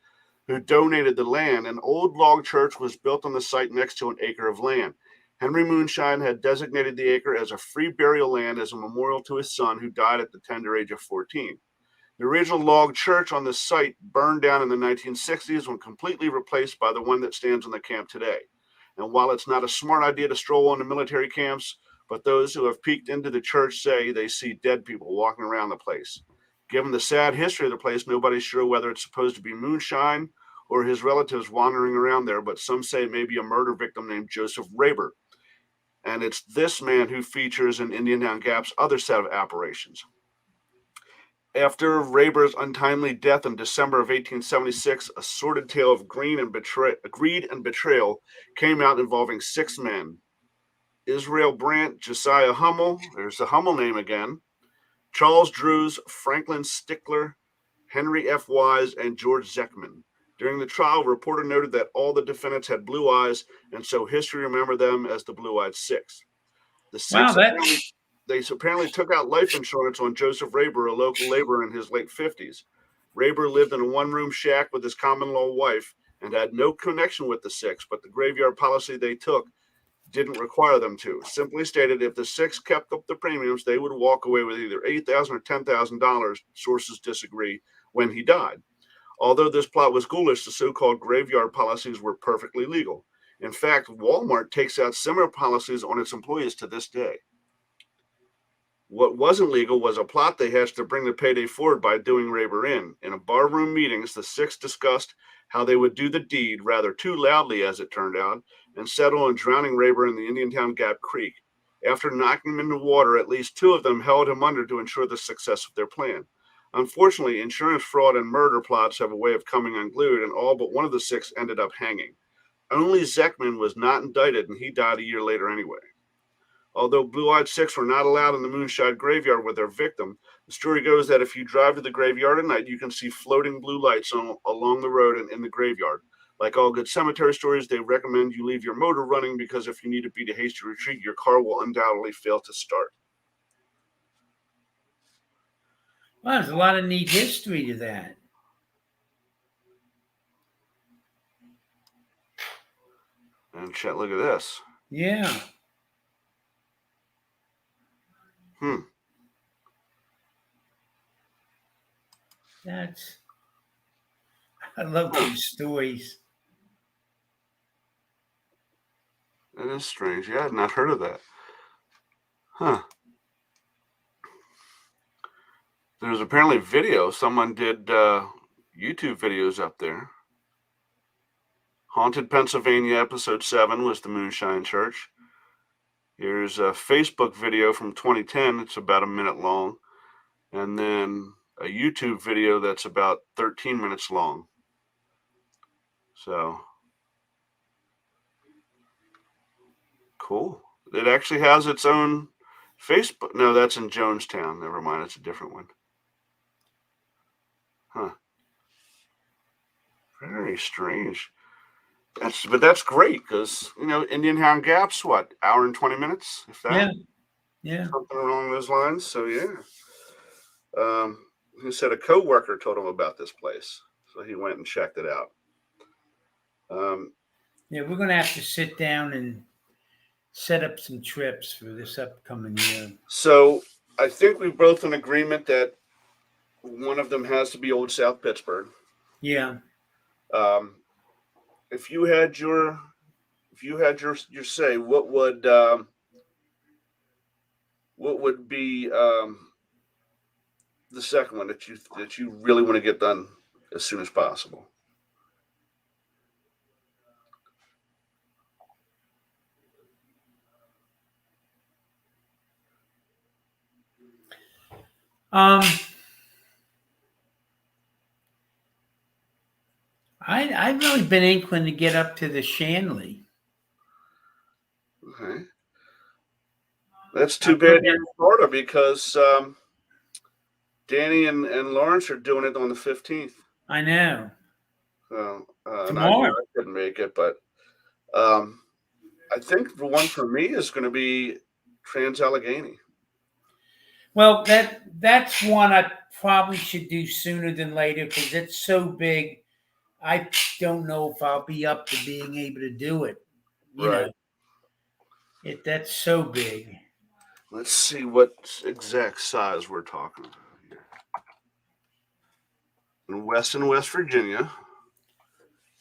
who donated the land. An old log church was built on the site next to an acre of land. Henry Moonshine had designated the acre as a free burial land as a memorial to his son, who died at the tender age of 14. The original log church on the site burned down in the 1960s when completely replaced by the one that stands on the camp today. And while it's not a smart idea to stroll onto military camps, but those who have peeked into the church say they see dead people walking around the place. Given the sad history of the place, nobody's sure whether it's supposed to be Moonshine or his relatives wandering around there, but some say maybe a murder victim named Joseph Raber. And it's this man who features in Indiantown Gap's other set of apparitions. After Raber's untimely death in December of 1876, a sordid tale of greed and betrayal came out involving 6 men. Israel Brandt, Josiah Hummel, there's the Hummel name again, Charles Drews, Franklin Stickler, Henry F. Wise, and George Zeckman. During the trial, a reporter noted that all the defendants had blue eyes, and so history remembered them as the Blue-Eyed Six. The six They apparently took out life insurance on Joseph Raber, a local laborer in his late 50s. Raber lived in a one-room shack with his common-law wife and had no connection with the 6, but the graveyard policy they took didn't require them to. Simply stated, if the six kept up the premiums, they would walk away with either $8,000 or $10,000. Sources disagree when he died. Although this plot was ghoulish, the so-called graveyard policies were perfectly legal. In fact, Walmart takes out similar policies on its employees to this day. What wasn't legal was a plot they hatched to bring the payday forward by doing Raber in. In a barroom meetings, the six discussed how they would do the deed, rather too loudly as it turned out, and settle on drowning Raber in the Indiantown Gap Creek. After knocking him into water, at least two of them held him under to ensure the success of their plan. Unfortunately, insurance fraud and murder plots have a way of coming unglued, and all but one of the six ended up hanging. Only Zeckman was not indicted, and he died a year later anyway. Although Blue-Eyed Six were not allowed in the Moonshine Graveyard with their victim, the story goes that if you drive to the graveyard at night, you can see floating blue lights along the road and in the graveyard. Like all good cemetery stories, they recommend you leave your motor running because if you need to beat a hasty retreat, your car will undoubtedly fail to start. Well, there's a lot of neat history to that. And Chet, look at this. Yeah. I love these stories. That is strange. Yeah, I had not heard of that. Huh. There's apparently video. Someone did YouTube videos up there. Haunted Pennsylvania, episode 7 was the Moonshine Church. Here's a Facebook video from 2010. It's about a minute long. And then a YouTube video that's about 13 minutes long. So, cool. It actually has its own Facebook. No, that's in Jonestown. Never mind. It's a different one. Huh. Very strange. But that's great because, Indian Hound Gap's what, hour and 20 minutes? If that? Yeah. Something along those lines. So, yeah. He said a co-worker told him about this place. So he went and checked it out. Yeah, we're going to have to sit down and set up some trips for this upcoming year. So I think we're both in agreement that one of them has to be Old South Pittsburgh. Yeah. If you had your say, what would be the second one that you really want to get done as soon as possible? I've really been inclined to get up to the Shanley. Okay. That's too bad you're in Florida because Danny and Lawrence are doing it on the 15th. I know. So, Tomorrow. I couldn't make it, but I think the one for me is going to be Trans-Allegheny. Well, that's one I probably should do sooner than later because it's so big. I don't know if I'll be up to being able to do it. You know, that's so big. Let's see what exact size we're talking about here. In West Virginia,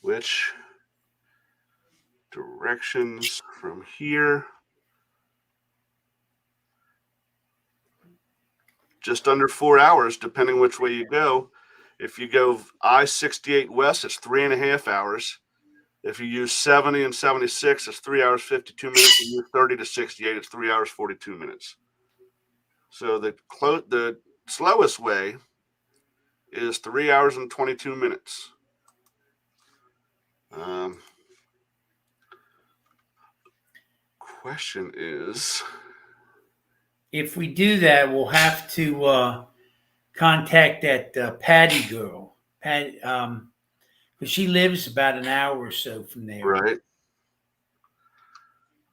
which directions from here? Just under 4 hours, depending which way you go. If you go I-68 west, it's 3.5 hours. If you use 70 and 76, it's 3 hours, 52 minutes. If you use 30 to 68, it's 3 hours, 42 minutes. So the slowest way is 3 hours and 22 minutes. Question is, if we do that, we'll have to contact that Patty girl, Patty, because she lives about an hour or so from there. Right.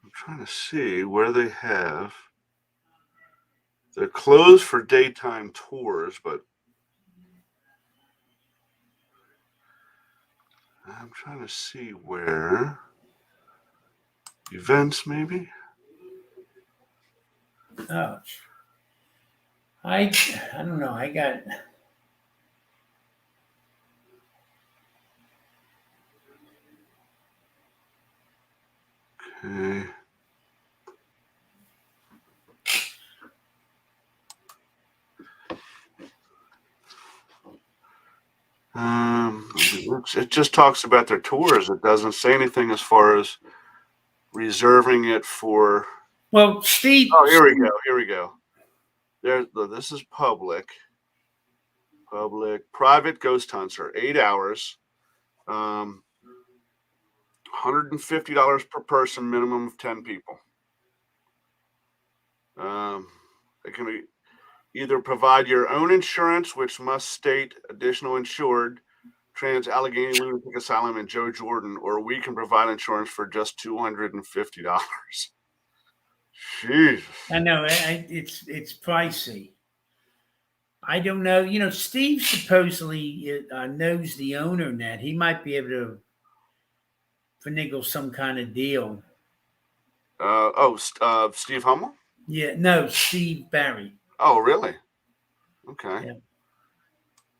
I'm trying to see where they have. They're closed for daytime tours, but I'm trying to see where. Events, maybe? Oh, I don't know. I got. Okay. It just talks about their tours. It doesn't say anything as far as reserving it for. Well, Steve. Oh, here we go. Here we go. This is public. Private ghost hunts are 8 hours. $150 per person, minimum of 10 people. It can be either provide your own insurance, which must state additional insured, Trans Allegheny Lunatic Asylum and Joe Jordan, or we can provide insurance for just $250. Jesus. I know it's pricey. I don't know. You know, Steve supposedly knows the owner net. He might be able to finagle some kind of deal. Steve Hummel? Yeah, no, Steve Barry. Oh, really? Okay. Yeah.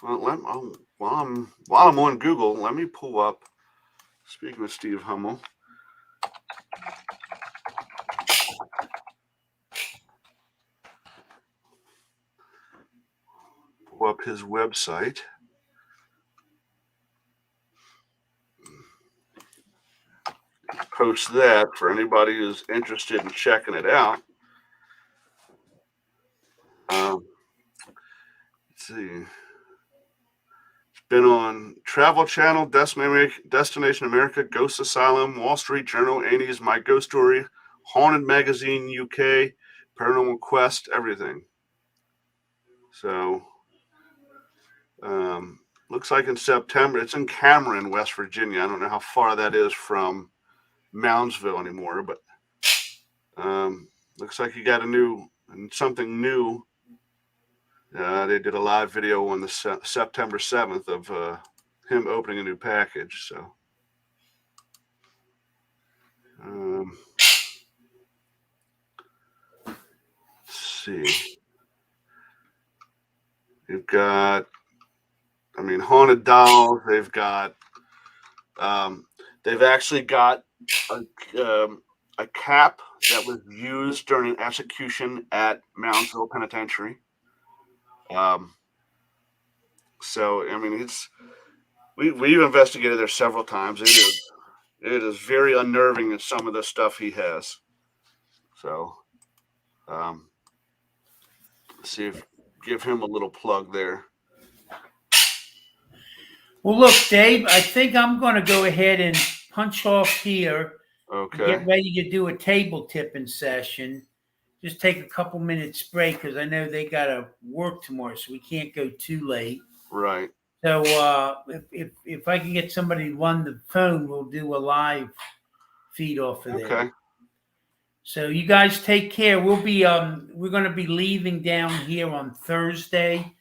Well, while I'm on Google, let me pull up. Speaking of Steve Hummel, pull up his website. Post that for anybody who's interested in checking it out. Let's see. Been on Travel Channel, Destination America, Ghost Asylum, Wall Street Journal, Annie's My Ghost Story, Haunted Magazine UK, Paranormal Quest, everything. So, looks like in September, it's in Cameron, West Virginia. I don't know how far that is from Moundsville anymore, but looks like you got something new. They did a live video on the September 7th of him opening a new package. So, let's see. You've got, Haunted Dolls. They've got, they've actually got a cap that was used during an execution at Moundsville Penitentiary. We've investigated there several times. It is very unnerving in some of the stuff he has. So, give him a little plug there. Well, look, Dave, I think I'm going to go ahead and punch off here. Okay. Get ready to do a table tipping session. Just take a couple minutes break because I know they got to work tomorrow, so we can't go too late. Right. So if I can get somebody to run the phone, we'll do a live feed off of there. Okay. So you guys take care. We'll be we're going to be leaving down here on Thursday.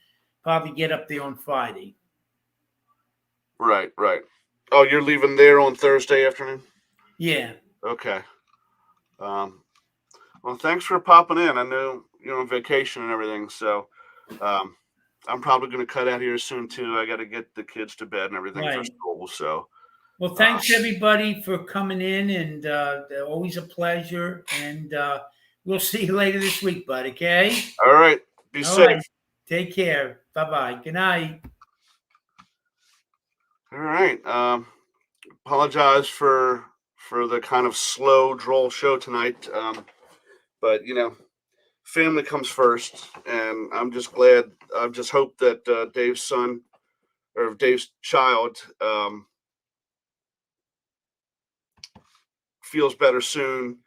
Probably get up there on Friday. Right. Oh, you're leaving there on Thursday afternoon? Yeah. Okay. Well, thanks for popping in. I know you're on vacation and everything, so I'm probably going to cut out here soon too. I got to get the kids to bed and everything for school. So, well, thanks everybody for coming in, and always a pleasure. And we'll see you later this week, bud. Okay. All right. Be safe. Right. Take care. Bye-bye. Good night. All right. Apologize for the kind of slow, droll show tonight. But, family comes first, and I'm just glad. I just hope that Dave's child feels better soon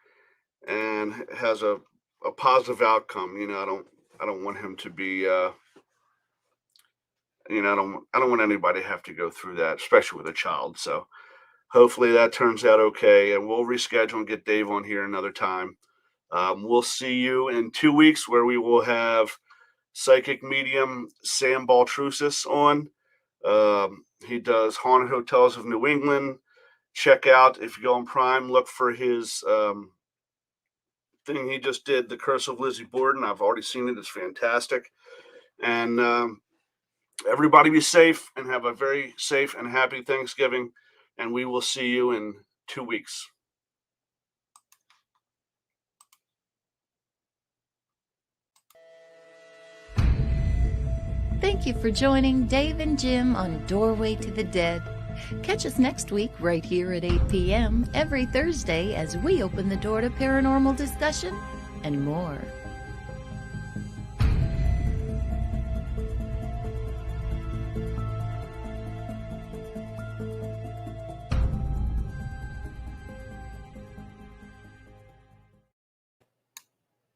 and has a positive outcome. I don't want him to be. I don't want anybody to have to go through that, especially with a child. So hopefully that turns out okay, and we'll reschedule and get Dave on here another time. We'll see you in 2 weeks where we will have psychic medium Sam Baltrusis on. He does Haunted Hotels of New England, check out, if you go on Prime, look for his thing he just did, The Curse of Lizzie Borden. I've already seen it. It's fantastic. And everybody be safe and have a very safe and happy Thanksgiving. And we will see you in 2 weeks. Thank you for joining Dave and Jim on Doorway to the Dead. Catch us next week right here at 8 p.m. every Thursday as we open the door to paranormal discussion and more.